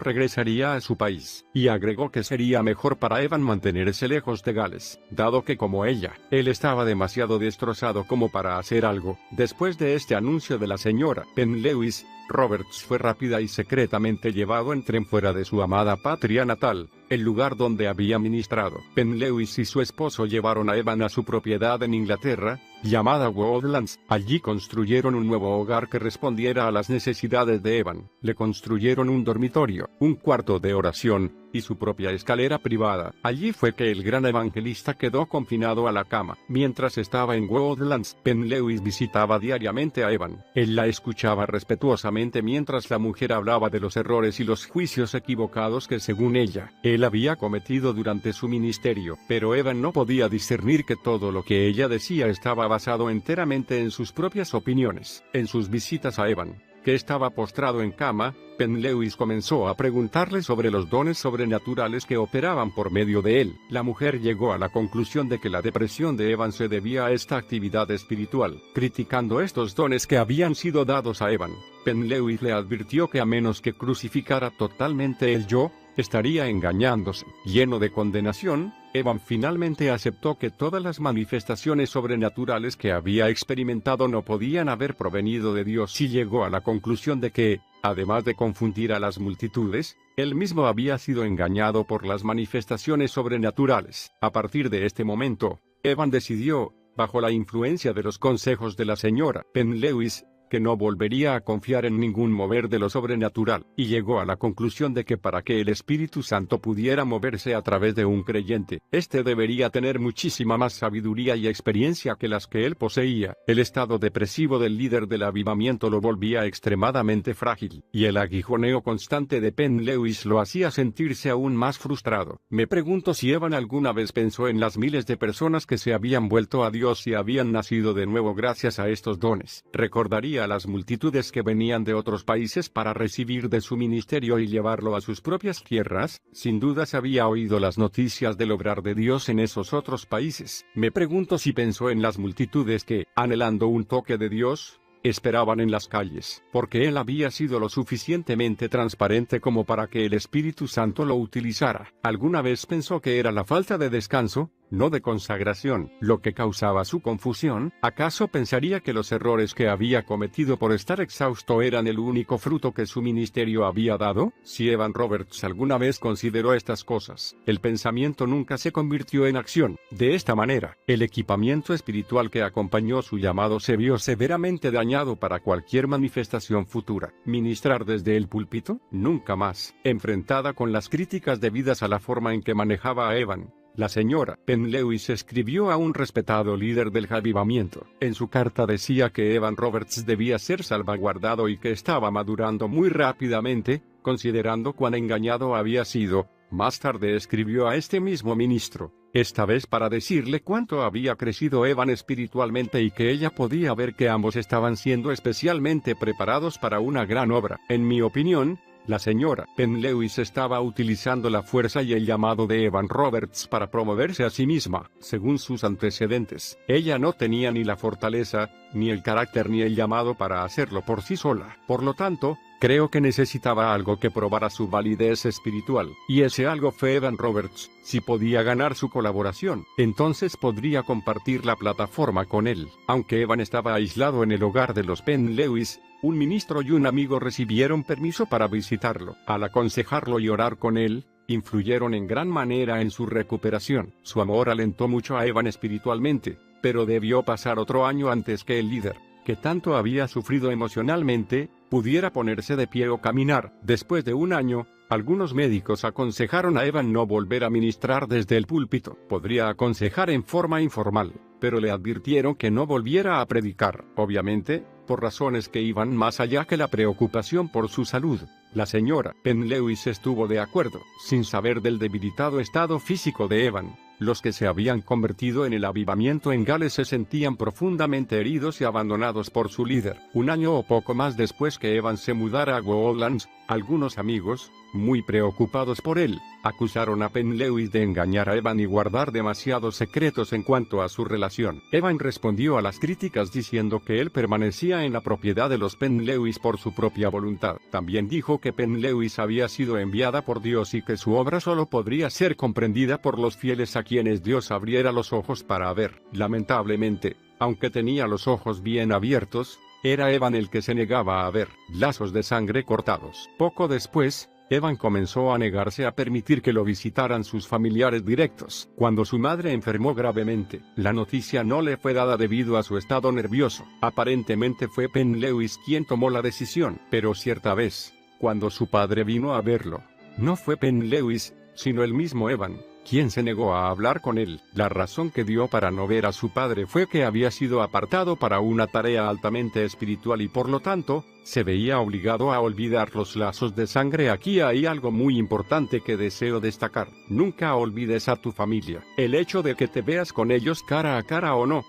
regresaría a su país, y agregó que sería mejor para Evan mantenerse lejos de Gales, dado que como ella, él estaba demasiado destrozado como para hacer algo. Después de este anuncio de la señora Penn Lewis, Roberts fue rápida y secretamente llevado en tren fuera de su amada patria natal, el lugar donde había ministrado. Penn Lewis y su esposo llevaron a Evan a su propiedad en Inglaterra, llamada Woodlands. Allí construyeron un nuevo hogar que respondiera a las necesidades de Evan. Le construyeron un dormitorio, un cuarto de oración, y su propia escalera privada. Allí fue que el gran evangelista quedó confinado a la cama. Mientras estaba en Woodlands, Penn Lewis visitaba diariamente a Evan. Él la escuchaba respetuosamente mientras la mujer hablaba de los errores y los juicios equivocados que según ella, él había cometido durante su ministerio. Pero Evan no podía discernir que todo lo que ella decía estaba basado enteramente en sus propias opiniones. En sus visitas a Evan, que estaba postrado en cama, Penn Lewis comenzó a preguntarle sobre los dones sobrenaturales que operaban por medio de él. La mujer llegó a la conclusión de que la depresión de Evan se debía a esta actividad espiritual. Criticando estos dones que habían sido dados a Evan, Penn Lewis le advirtió que a menos que crucificara totalmente el yo, estaría engañándose. Lleno de condenación, Evan finalmente aceptó que todas las manifestaciones sobrenaturales que había experimentado no podían haber provenido de Dios y llegó a la conclusión de que, además de confundir a las multitudes, él mismo había sido engañado por las manifestaciones sobrenaturales. A partir de este momento, Evan decidió, bajo la influencia de los consejos de la señora Penn Lewis, que no volvería a confiar en ningún mover de lo sobrenatural, y llegó a la conclusión de que para que el Espíritu Santo pudiera moverse a través de un creyente, este debería tener muchísima más sabiduría y experiencia que las que él poseía. El estado depresivo del líder del avivamiento lo volvía extremadamente frágil, y el aguijoneo constante de Penn Lewis lo hacía sentirse aún más frustrado. Me pregunto si Evan alguna vez pensó en las miles de personas que se habían vuelto a Dios y habían nacido de nuevo gracias a estos dones. Recordaría a las multitudes que venían de otros países para recibir de su ministerio y llevarlo a sus propias tierras. Sin dudas había oído las noticias del obrar de Dios en esos otros países. Me pregunto si pensó en las multitudes que, anhelando un toque de Dios, esperaban en las calles, porque él había sido lo suficientemente transparente como para que el Espíritu Santo lo utilizara. ¿Alguna vez pensó que era la falta de descanso, no de consagración, lo que causaba su confusión? ¿Acaso pensaría que los errores que había cometido por estar exhausto eran el único fruto que su ministerio había dado? Si Evan Roberts alguna vez consideró estas cosas, el pensamiento nunca se convirtió en acción. De esta manera, el equipamiento espiritual que acompañó su llamado se vio severamente dañado para cualquier manifestación futura. ¿Ministrar desde el púlpito? Nunca más. Enfrentada con las críticas debidas a la forma en que manejaba a Evan, la señora Penn Lewis escribió a un respetado líder del avivamiento. En su carta decía que Evan Roberts debía ser salvaguardado y que estaba madurando muy rápidamente, considerando cuán engañado había sido. Más tarde escribió a este mismo ministro, esta vez para decirle cuánto había crecido Evan espiritualmente y que ella podía ver que ambos estaban siendo especialmente preparados para una gran obra. En mi opinión, la señora Penn Lewis estaba utilizando la fuerza y el llamado de Evan Roberts para promoverse a sí misma. Según sus antecedentes, ella no tenía ni la fortaleza, ni el carácter ni el llamado para hacerlo por sí sola. Por lo tanto, creo que necesitaba algo que probara su validez espiritual, y ese algo fue Evan Roberts. Si podía ganar su colaboración, entonces podría compartir la plataforma con él. Aunque Evan estaba aislado en el hogar de los Penn Lewis, un ministro y un amigo recibieron permiso para visitarlo. Al aconsejarlo y orar con él, influyeron en gran manera en su recuperación. Su amor alentó mucho a Evan espiritualmente, pero debió pasar otro año antes que el líder, que tanto había sufrido emocionalmente, pudiera ponerse de pie o caminar. Después de un año, algunos médicos aconsejaron a Evan no volver a ministrar desde el púlpito. Podría aconsejar en forma informal, pero le advirtieron que no volviera a predicar. Obviamente, por razones que iban más allá que la preocupación por su salud. La señora Penn Lewis estuvo de acuerdo, sin saber del debilitado estado físico de Evan. Los que se habían convertido en el avivamiento en Gales se sentían profundamente heridos y abandonados por su líder. Un año o poco más después que Evan se mudara a Woodlands, algunos amigos, muy preocupados por él, acusaron a Penn Lewis de engañar a Evan y guardar demasiados secretos en cuanto a su relación. Evan respondió a las críticas diciendo que él permanecía en la propiedad de los Penn Lewis por su propia voluntad. También dijo que Penn Lewis había sido enviada por Dios y que su obra solo podría ser comprendida por los fieles a quienes Dios abriera los ojos para ver. Lamentablemente, aunque tenía los ojos bien abiertos, era Evan el que se negaba a ver. Lazos de sangre cortados. Poco después, Evan comenzó a negarse a permitir que lo visitaran sus familiares directos. Cuando su madre enfermó gravemente, la noticia no le fue dada debido a su estado nervioso. Aparentemente fue Penn Lewis quien tomó la decisión, pero cierta vez, cuando su padre vino a verlo, no fue Penn Lewis, sino el mismo Evan, quien se negó a hablar con él. La razón que dio para no ver a su padre fue que había sido apartado para una tarea altamente espiritual y por lo tanto, se veía obligado a olvidar los lazos de sangre. Aquí hay algo muy importante que deseo destacar. Nunca olvides a tu familia. El hecho de que te veas con ellos cara a cara o no,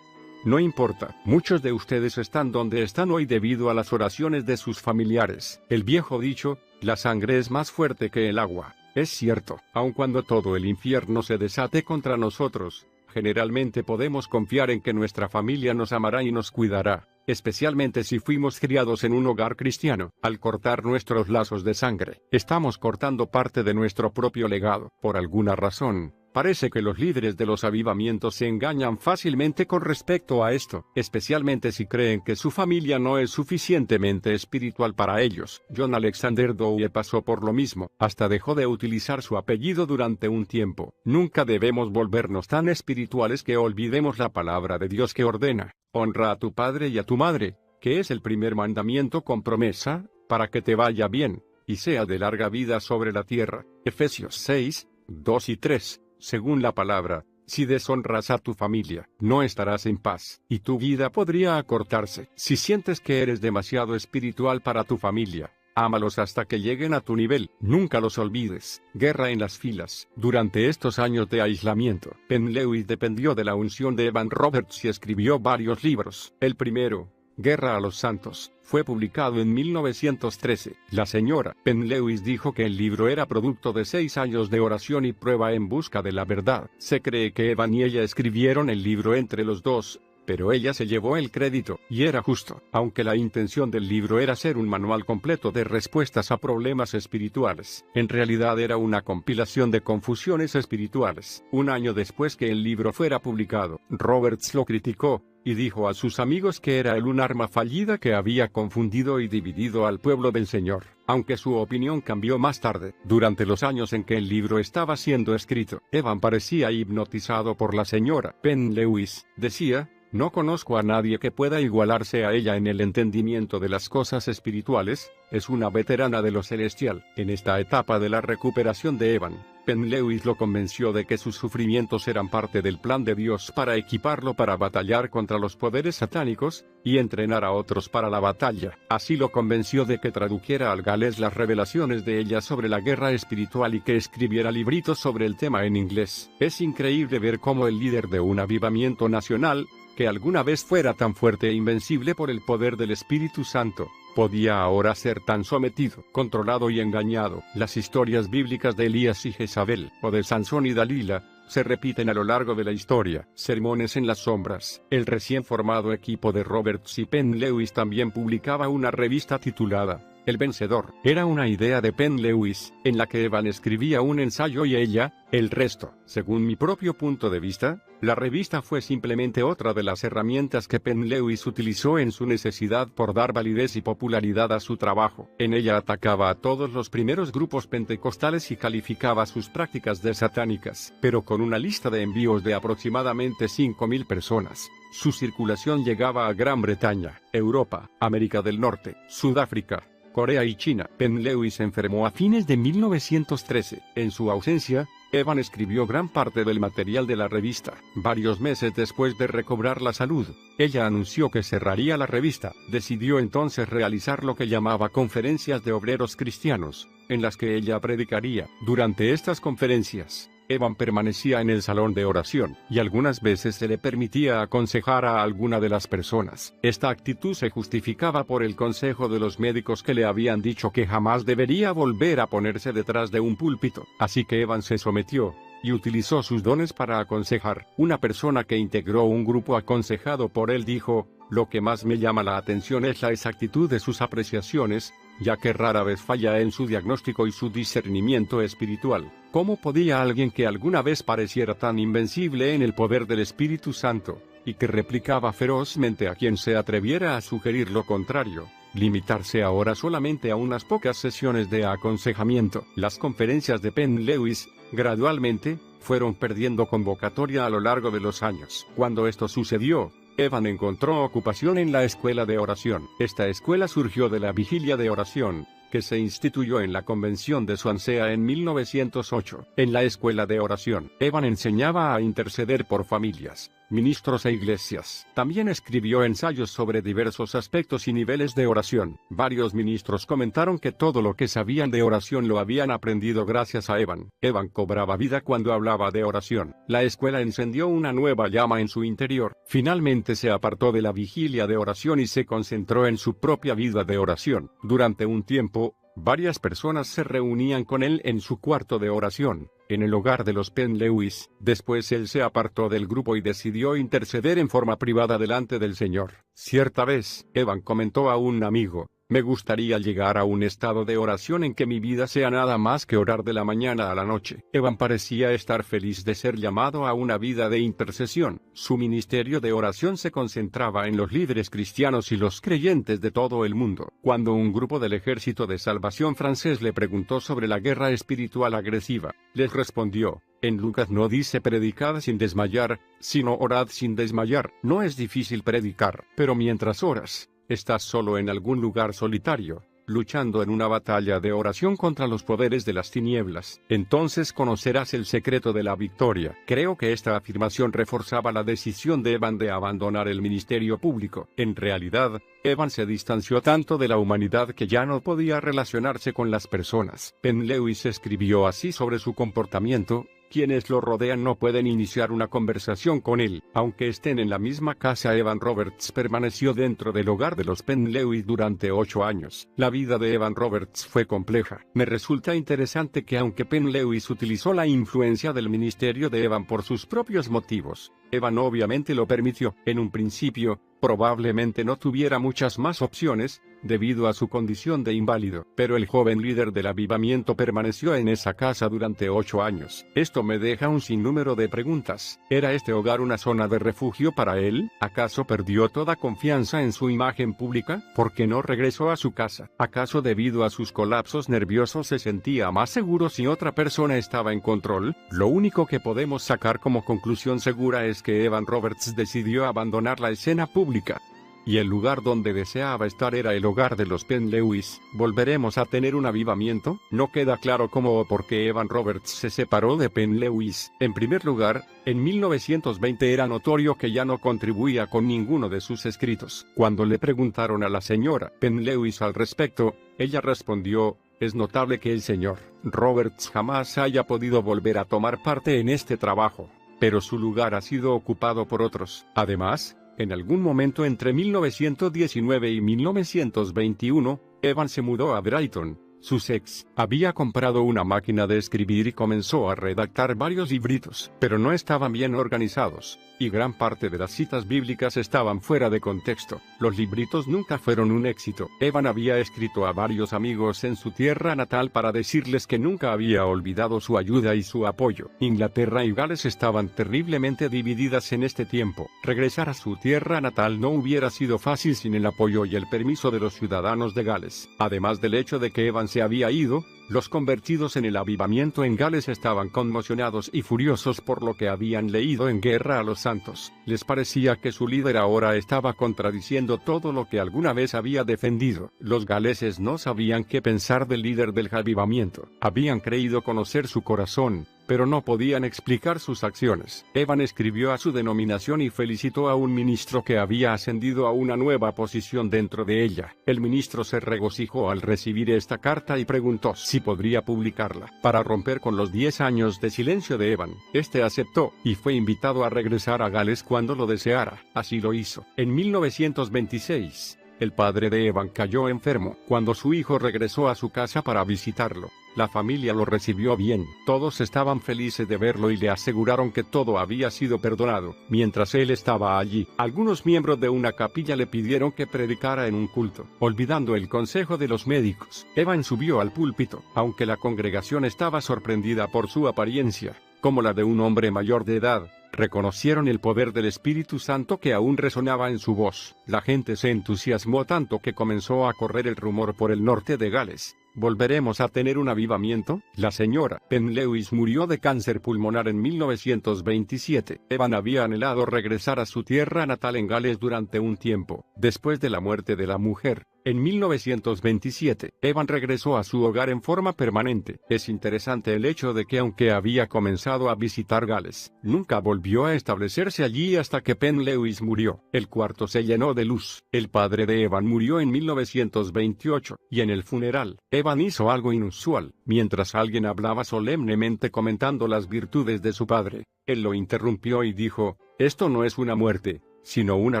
no importa. Muchos de ustedes están donde están hoy debido a las oraciones de sus familiares. El viejo dicho, la sangre es más fuerte que el agua. Es cierto, aun cuando todo el infierno se desate contra nosotros, generalmente podemos confiar en que nuestra familia nos amará y nos cuidará, especialmente si fuimos criados en un hogar cristiano. Al cortar nuestros lazos de sangre, estamos cortando parte de nuestro propio legado. Por alguna razón, parece que los líderes de los avivamientos se engañan fácilmente con respecto a esto, especialmente si creen que su familia no es suficientemente espiritual para ellos. John Alexander Dowie pasó por lo mismo, hasta dejó de utilizar su apellido durante un tiempo. Nunca debemos volvernos tan espirituales que olvidemos la palabra de Dios que ordena: honra a tu padre y a tu madre, que es el primer mandamiento con promesa, para que te vaya bien, y sea de larga vida sobre la tierra. Efesios 6, 2 y 3. Según la palabra, si deshonras a tu familia, no estarás en paz, y tu vida podría acortarse. Si sientes que eres demasiado espiritual para tu familia, ámalos hasta que lleguen a tu nivel. Nunca los olvides. Guerra en las filas. Durante estos años de aislamiento, Penn Lewis dependió de la unción de Evan Roberts y escribió varios libros. El primero, Guerra a los Santos, fue publicado en 1913. La señora Penn Lewis dijo que el libro era producto de 6 años de oración y prueba en busca de la verdad. Se cree que Evan y ella escribieron el libro entre los dos, pero ella se llevó el crédito, y era justo. Aunque la intención del libro era ser un manual completo de respuestas a problemas espirituales, en realidad era una compilación de confusiones espirituales. Un año después que el libro fuera publicado, Roberts lo criticó, y dijo a sus amigos que era un arma fallida que había confundido y dividido al pueblo del Señor. Aunque su opinión cambió más tarde, durante los años en que el libro estaba siendo escrito, Evan parecía hipnotizado por la señora Penn Lewis. Decía: no conozco a nadie que pueda igualarse a ella en el entendimiento de las cosas espirituales. Es una veterana de lo celestial. En esta etapa de la recuperación de Evan, Penn Lewis lo convenció de que sus sufrimientos eran parte del plan de Dios para equiparlo para batallar contra los poderes satánicos, y entrenar a otros para la batalla. Así lo convenció de que tradujera al galés las revelaciones de ella sobre la guerra espiritual y que escribiera libritos sobre el tema en inglés. Es increíble ver cómo el líder de un avivamiento nacional, que alguna vez fuera tan fuerte e invencible por el poder del Espíritu Santo, podía ahora ser tan sometido, controlado y engañado. Las historias bíblicas de Elías y Jezabel, o de Sansón y Dalila, se repiten a lo largo de la historia. Sermones en las sombras. El recién formado equipo de Roberts y Penn Lewis también publicaba una revista titulada El Vencedor. Era una idea de Penn Lewis, en la que Evan escribía un ensayo y ella, el resto. Según mi propio punto de vista, la revista fue simplemente otra de las herramientas que Penn Lewis utilizó en su necesidad por dar validez y popularidad a su trabajo. En ella atacaba a todos los primeros grupos pentecostales y calificaba sus prácticas de satánicas, pero con una lista de envíos de aproximadamente 5,000 personas. Su circulación llegaba a Gran Bretaña, Europa, América del Norte, Sudáfrica, Corea y China. Penn Lewis enfermó a fines de 1913. En su ausencia, Evan escribió gran parte del material de la revista. Varios meses después de recobrar la salud, ella anunció que cerraría la revista. Decidió entonces realizar lo que llamaba conferencias de obreros cristianos, en las que ella predicaría. Durante estas conferencias, Evan permanecía en el salón de oración, y algunas veces se le permitía aconsejar a alguna de las personas. Esta actitud se justificaba por el consejo de los médicos que le habían dicho que jamás debería volver a ponerse detrás de un púlpito. Así que Evan se sometió, y utilizó sus dones para aconsejar. Una persona que integró un grupo aconsejado por él dijo: "Lo que más me llama la atención es la exactitud de sus apreciaciones, ya que rara vez falla en su diagnóstico y su discernimiento espiritual. ¿Cómo podía alguien que alguna vez pareciera tan invencible en el poder del Espíritu Santo, y que replicaba ferozmente a quien se atreviera a sugerir lo contrario, limitarse ahora solamente a unas pocas sesiones de aconsejamiento?". Las conferencias de Penn Lewis, gradualmente, fueron perdiendo convocatoria a lo largo de los años. Cuando esto sucedió, Evan encontró ocupación en la escuela de oración. Esta escuela surgió de la vigilia de oración, que se instituyó en la convención de Swansea en 1908. En la escuela de oración, Evan enseñaba a interceder por familias, ministros e iglesias. También escribió ensayos sobre diversos aspectos y niveles de oración. Varios ministros comentaron que todo lo que sabían de oración lo habían aprendido gracias a Evan. Evan cobraba vida cuando hablaba de oración. La escuela encendió una nueva llama en su interior. Finalmente se apartó de la vigilia de oración y se concentró en su propia vida de oración. Durante un tiempo, varias personas se reunían con él en su cuarto de oración, en el hogar de los Penn Lewis. Después él se apartó del grupo y decidió interceder en forma privada delante del Señor. Cierta vez, Evan comentó a un amigo: "Me gustaría llegar a un estado de oración en que mi vida sea nada más que orar de la mañana a la noche". Evan parecía estar feliz de ser llamado a una vida de intercesión. Su ministerio de oración se concentraba en los líderes cristianos y los creyentes de todo el mundo. Cuando un grupo del Ejército de Salvación francés le preguntó sobre la guerra espiritual agresiva, les respondió: "En Lucas no dice predicad sin desmayar, sino orad sin desmayar". No es difícil predicar, pero mientras oras, estás solo en algún lugar solitario, luchando en una batalla de oración contra los poderes de las tinieblas. Entonces conocerás el secreto de la victoria. Creo que esta afirmación reforzaba la decisión de Evan de abandonar el ministerio público. En realidad, Evan se distanció tanto de la humanidad que ya no podía relacionarse con las personas. Penn Lewis escribió así sobre su comportamiento: "Quienes lo rodean no pueden iniciar una conversación con él". Aunque estén en la misma casa, Evan Roberts permaneció dentro del hogar de los Penn Lewis durante 8 años. La vida de Evan Roberts fue compleja. Me resulta interesante que aunque Penn Lewis utilizó la influencia del ministerio de Evan por sus propios motivos, Evan obviamente lo permitió. En un principio, probablemente no tuviera muchas más opciones, debido a su condición de inválido, pero el joven líder del avivamiento permaneció en esa casa durante 8 años. Esto me deja un sinnúmero de preguntas. ¿Era este hogar una zona de refugio para él? ¿Acaso perdió toda confianza en su imagen pública? ¿Por qué no regresó a su casa? ¿Acaso debido a sus colapsos nerviosos se sentía más seguro si otra persona estaba en control? Lo único que podemos sacar como conclusión segura es que Evan Roberts decidió abandonar la escena pública, y el lugar donde deseaba estar era el hogar de los Penn Lewis. ¿Volveremos a tener un avivamiento? No queda claro cómo o por qué Evan Roberts se separó de Penn Lewis. En primer lugar, en 1920 era notorio que ya no contribuía con ninguno de sus escritos. Cuando le preguntaron a la señora Penn Lewis al respecto, ella respondió: "Es notable que el señor Roberts jamás haya podido volver a tomar parte en este trabajo, pero su lugar ha sido ocupado por otros". Además, en algún momento entre 1919 y 1921, Evan se mudó a Brighton, Sussex. Había comprado una máquina de escribir y comenzó a redactar varios libritos, pero no estaban bien organizados, y gran parte de las citas bíblicas estaban fuera de contexto. Los libritos nunca fueron un éxito. Evan había escrito a varios amigos en su tierra natal para decirles que nunca había olvidado su ayuda y su apoyo. Inglaterra y Gales estaban terriblemente divididas en este tiempo. Regresar a su tierra natal no hubiera sido fácil sin el apoyo y el permiso de los ciudadanos de Gales. Además del hecho de que Evan se había ido, los convertidos en el avivamiento en Gales estaban conmocionados y furiosos por lo que habían leído en Guerra a los Santos. Les parecía que su líder ahora estaba contradiciendo todo lo que alguna vez había defendido. Los galeses no sabían qué pensar del líder del avivamiento. Habían creído conocer su corazón, pero no podían explicar sus acciones. Evan escribió a su denominación y felicitó a un ministro que había ascendido a una nueva posición dentro de ella. El ministro se regocijó al recibir esta carta y preguntó si podría publicarla. Para romper con los 10 años de silencio de Evan, este aceptó, y fue invitado a regresar a Gales cuando lo deseara. Así lo hizo. En 1926, el padre de Evan cayó enfermo. Cuando su hijo regresó a su casa para visitarlo, la familia lo recibió bien. Todos estaban felices de verlo y le aseguraron que todo había sido perdonado. Mientras él estaba allí, algunos miembros de una capilla le pidieron que predicara en un culto. Olvidando el consejo de los médicos, Evan subió al púlpito. Aunque la congregación estaba sorprendida por su apariencia, como la de un hombre mayor de edad, reconocieron el poder del Espíritu Santo que aún resonaba en su voz. La gente se entusiasmó tanto que comenzó a correr el rumor por el norte de Gales: ¿volveremos a tener un avivamiento? La señora Penn Lewis murió de cáncer pulmonar en 1927. Evan había anhelado regresar a su tierra natal en Gales durante un tiempo. Después de la muerte de la mujer, en 1927, Evan regresó a su hogar en forma permanente. Es interesante el hecho de que aunque había comenzado a visitar Gales, nunca volvió a establecerse allí hasta que Penn Lewis murió. El cuarto se llenó de luz. El padre de Evan murió en 1928, y en el funeral, Evan hizo algo inusual. Mientras alguien hablaba solemnemente comentando las virtudes de su padre, él lo interrumpió y dijo: «Esto no es una muerte, sino una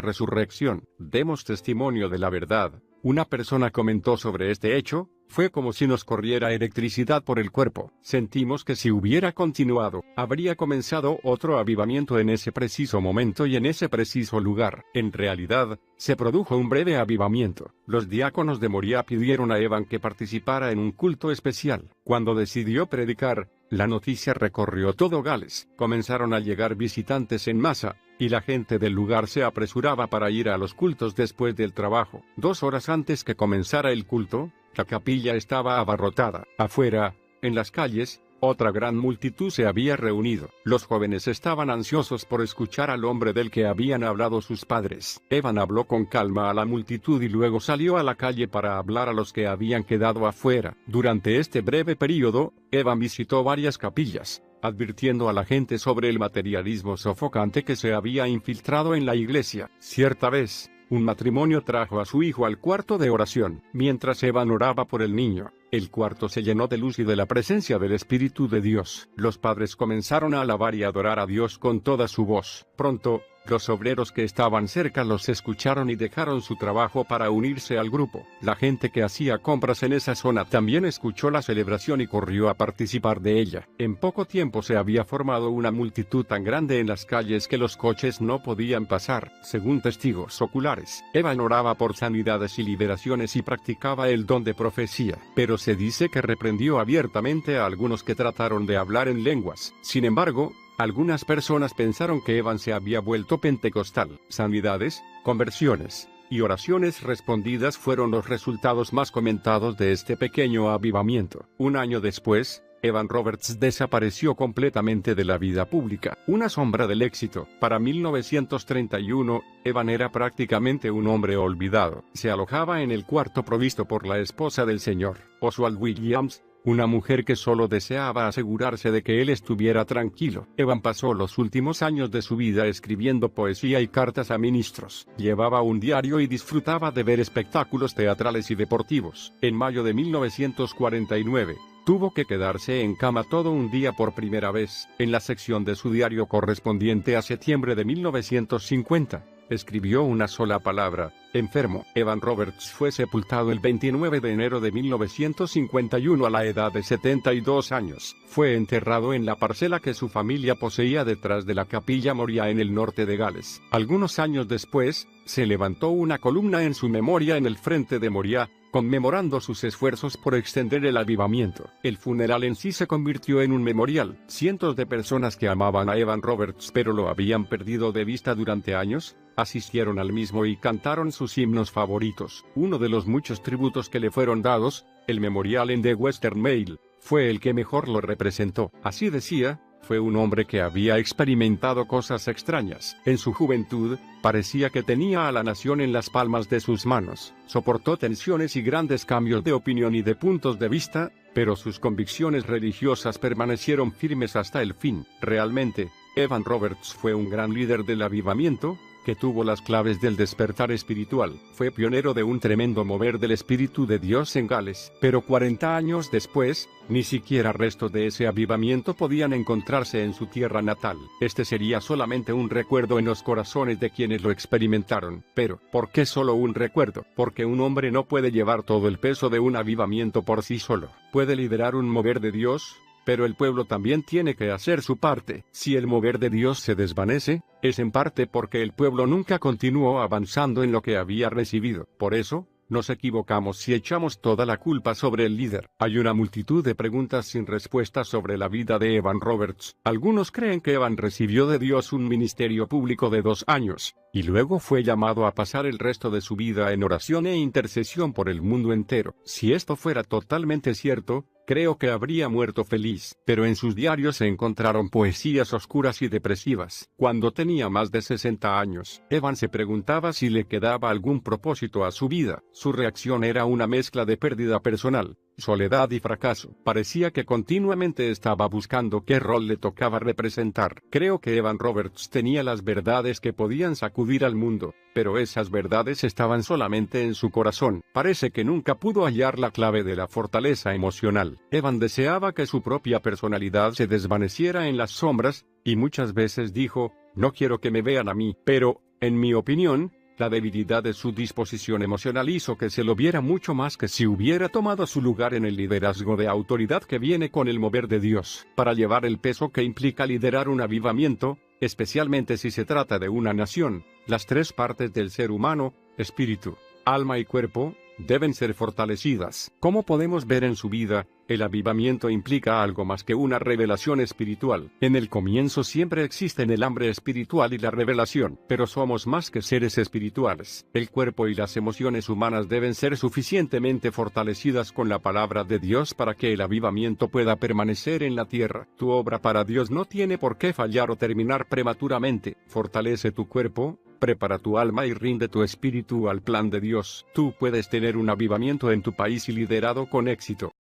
resurrección. Demos testimonio de la verdad». Una persona comentó sobre este hecho: «Fue como si nos corriera electricidad por el cuerpo. Sentimos que si hubiera continuado, habría comenzado otro avivamiento en ese preciso momento y en ese preciso lugar». En realidad, se produjo un breve avivamiento. Los diáconos de Moriah pidieron a Evan que participara en un culto especial. Cuando decidió predicar, la noticia recorrió todo Gales. Comenzaron a llegar visitantes en masa, y la gente del lugar se apresuraba para ir a los cultos después del trabajo. 2 horas antes que comenzara el culto, la capilla estaba abarrotada. Afuera, en las calles, otra gran multitud se había reunido. Los jóvenes estaban ansiosos por escuchar al hombre del que habían hablado sus padres. Evan habló con calma a la multitud y luego salió a la calle para hablar a los que habían quedado afuera. Durante este breve período, Evan visitó varias capillas, advirtiendo a la gente sobre el materialismo sofocante que se había infiltrado en la iglesia. Cierta vez, un matrimonio trajo a su hijo al cuarto de oración. Mientras Evan oraba por el niño, el cuarto se llenó de luz y de la presencia del Espíritu de Dios. Los padres comenzaron a alabar y adorar a Dios con toda su voz. Pronto, los obreros que estaban cerca los escucharon y dejaron su trabajo para unirse al grupo. La gente que hacía compras en esa zona también escuchó la celebración y corrió a participar de ella. En poco tiempo se había formado una multitud tan grande en las calles que los coches no podían pasar. Según testigos oculares, Evan oraba por sanidades y liberaciones y practicaba el don de profecía. Pero se dice que reprendió abiertamente a algunos que trataron de hablar en lenguas. Sin embargo, algunas personas pensaron que Evan se había vuelto pentecostal. Sanidades, conversiones y oraciones respondidas fueron los resultados más comentados de este pequeño avivamiento. Un año después, Evan Roberts desapareció completamente de la vida pública. Una sombra del éxito. Para 1931, Evan era prácticamente un hombre olvidado. Se alojaba en el cuarto provisto por la esposa del señor, Oswald Williams, una mujer que solo deseaba asegurarse de que él estuviera tranquilo. Evan pasó los últimos años de su vida escribiendo poesía y cartas a ministros. Llevaba un diario y disfrutaba de ver espectáculos teatrales y deportivos. En mayo de 1949, tuvo que quedarse en cama todo un día por primera vez. En la sección de su diario correspondiente a septiembre de 1950, escribió una sola palabra: enfermo. Evan Roberts fue sepultado el 29 de enero de 1951 a la edad de 72 años. Fue enterrado en la parcela que su familia poseía detrás de la capilla Moriah en el norte de Gales. Algunos años después, se levantó una columna en su memoria en el frente de Moriah, conmemorando sus esfuerzos por extender el avivamiento. El funeral en sí se convirtió en un memorial. Cientos de personas que amaban a Evan Roberts pero lo habían perdido de vista durante años, asistieron al mismo y cantaron sus himnos favoritos. Uno de los muchos tributos que le fueron dados El memorial en The Western Mail fue el que mejor lo representó. Así decía: fue un hombre que había experimentado cosas extrañas. En su juventud, parecía que tenía a la nación en las palmas de sus manos. Soportó tensiones y grandes cambios de opinión y de puntos de vista, pero sus convicciones religiosas permanecieron firmes hasta el fin. Realmente, Evan Roberts fue un gran líder del avivamiento, que tuvo las claves del despertar espiritual. Fue pionero de un tremendo mover del Espíritu de Dios en Gales. Pero 40 años después, ni siquiera restos de ese avivamiento podían encontrarse en su tierra natal. Este sería solamente un recuerdo en los corazones de quienes lo experimentaron. Pero, ¿por qué solo un recuerdo? Porque un hombre no puede llevar todo el peso de un avivamiento por sí solo. Puede liderar un mover de Dios, pero el pueblo también tiene que hacer su parte. Si el mover de Dios se desvanece, es en parte porque el pueblo nunca continuó avanzando en lo que había recibido. Por eso, nos equivocamos si echamos toda la culpa sobre el líder. Hay una multitud de preguntas sin respuesta sobre la vida de Evan Roberts. Algunos creen que Evan recibió de Dios un ministerio público de 2 años, y luego fue llamado a pasar el resto de su vida en oración e intercesión por el mundo entero. Si esto fuera totalmente cierto, creo que habría muerto feliz, pero en sus diarios se encontraron poesías oscuras y depresivas. Cuando tenía más de 60 años, Evan se preguntaba si le quedaba algún propósito a su vida. Su reacción era una mezcla de pérdida personal, soledad y fracaso. Parecía que continuamente estaba buscando qué rol le tocaba representar. Creo que Evan Roberts tenía las verdades que podían sacudir al mundo, pero esas verdades estaban solamente en su corazón. Parece que nunca pudo hallar la clave de la fortaleza emocional. Evan deseaba que su propia personalidad se desvaneciera en las sombras, y muchas veces dijo: no quiero que me vean a mí. Pero, en mi opinión, la debilidad de su disposición emocional hizo que se lo viera mucho más que si hubiera tomado su lugar en el liderazgo de autoridad que viene con el mover de Dios. Para llevar el peso que implica liderar un avivamiento, especialmente si se trata de una nación, las 3 partes del ser humano, espíritu, alma y cuerpo, deben ser fortalecidas. Como podemos ver en su vida, el avivamiento implica algo más que una revelación espiritual. En el comienzo siempre existen el hambre espiritual y la revelación, pero somos más que seres espirituales. El cuerpo y las emociones humanas deben ser suficientemente fortalecidas con la palabra de Dios para que el avivamiento pueda permanecer en la tierra. Tu obra para Dios no tiene por qué fallar o terminar prematuramente. Fortalece tu cuerpo, prepara tu alma y rinde tu espíritu al plan de Dios. Tú puedes tener un avivamiento en tu país y liderado con éxito.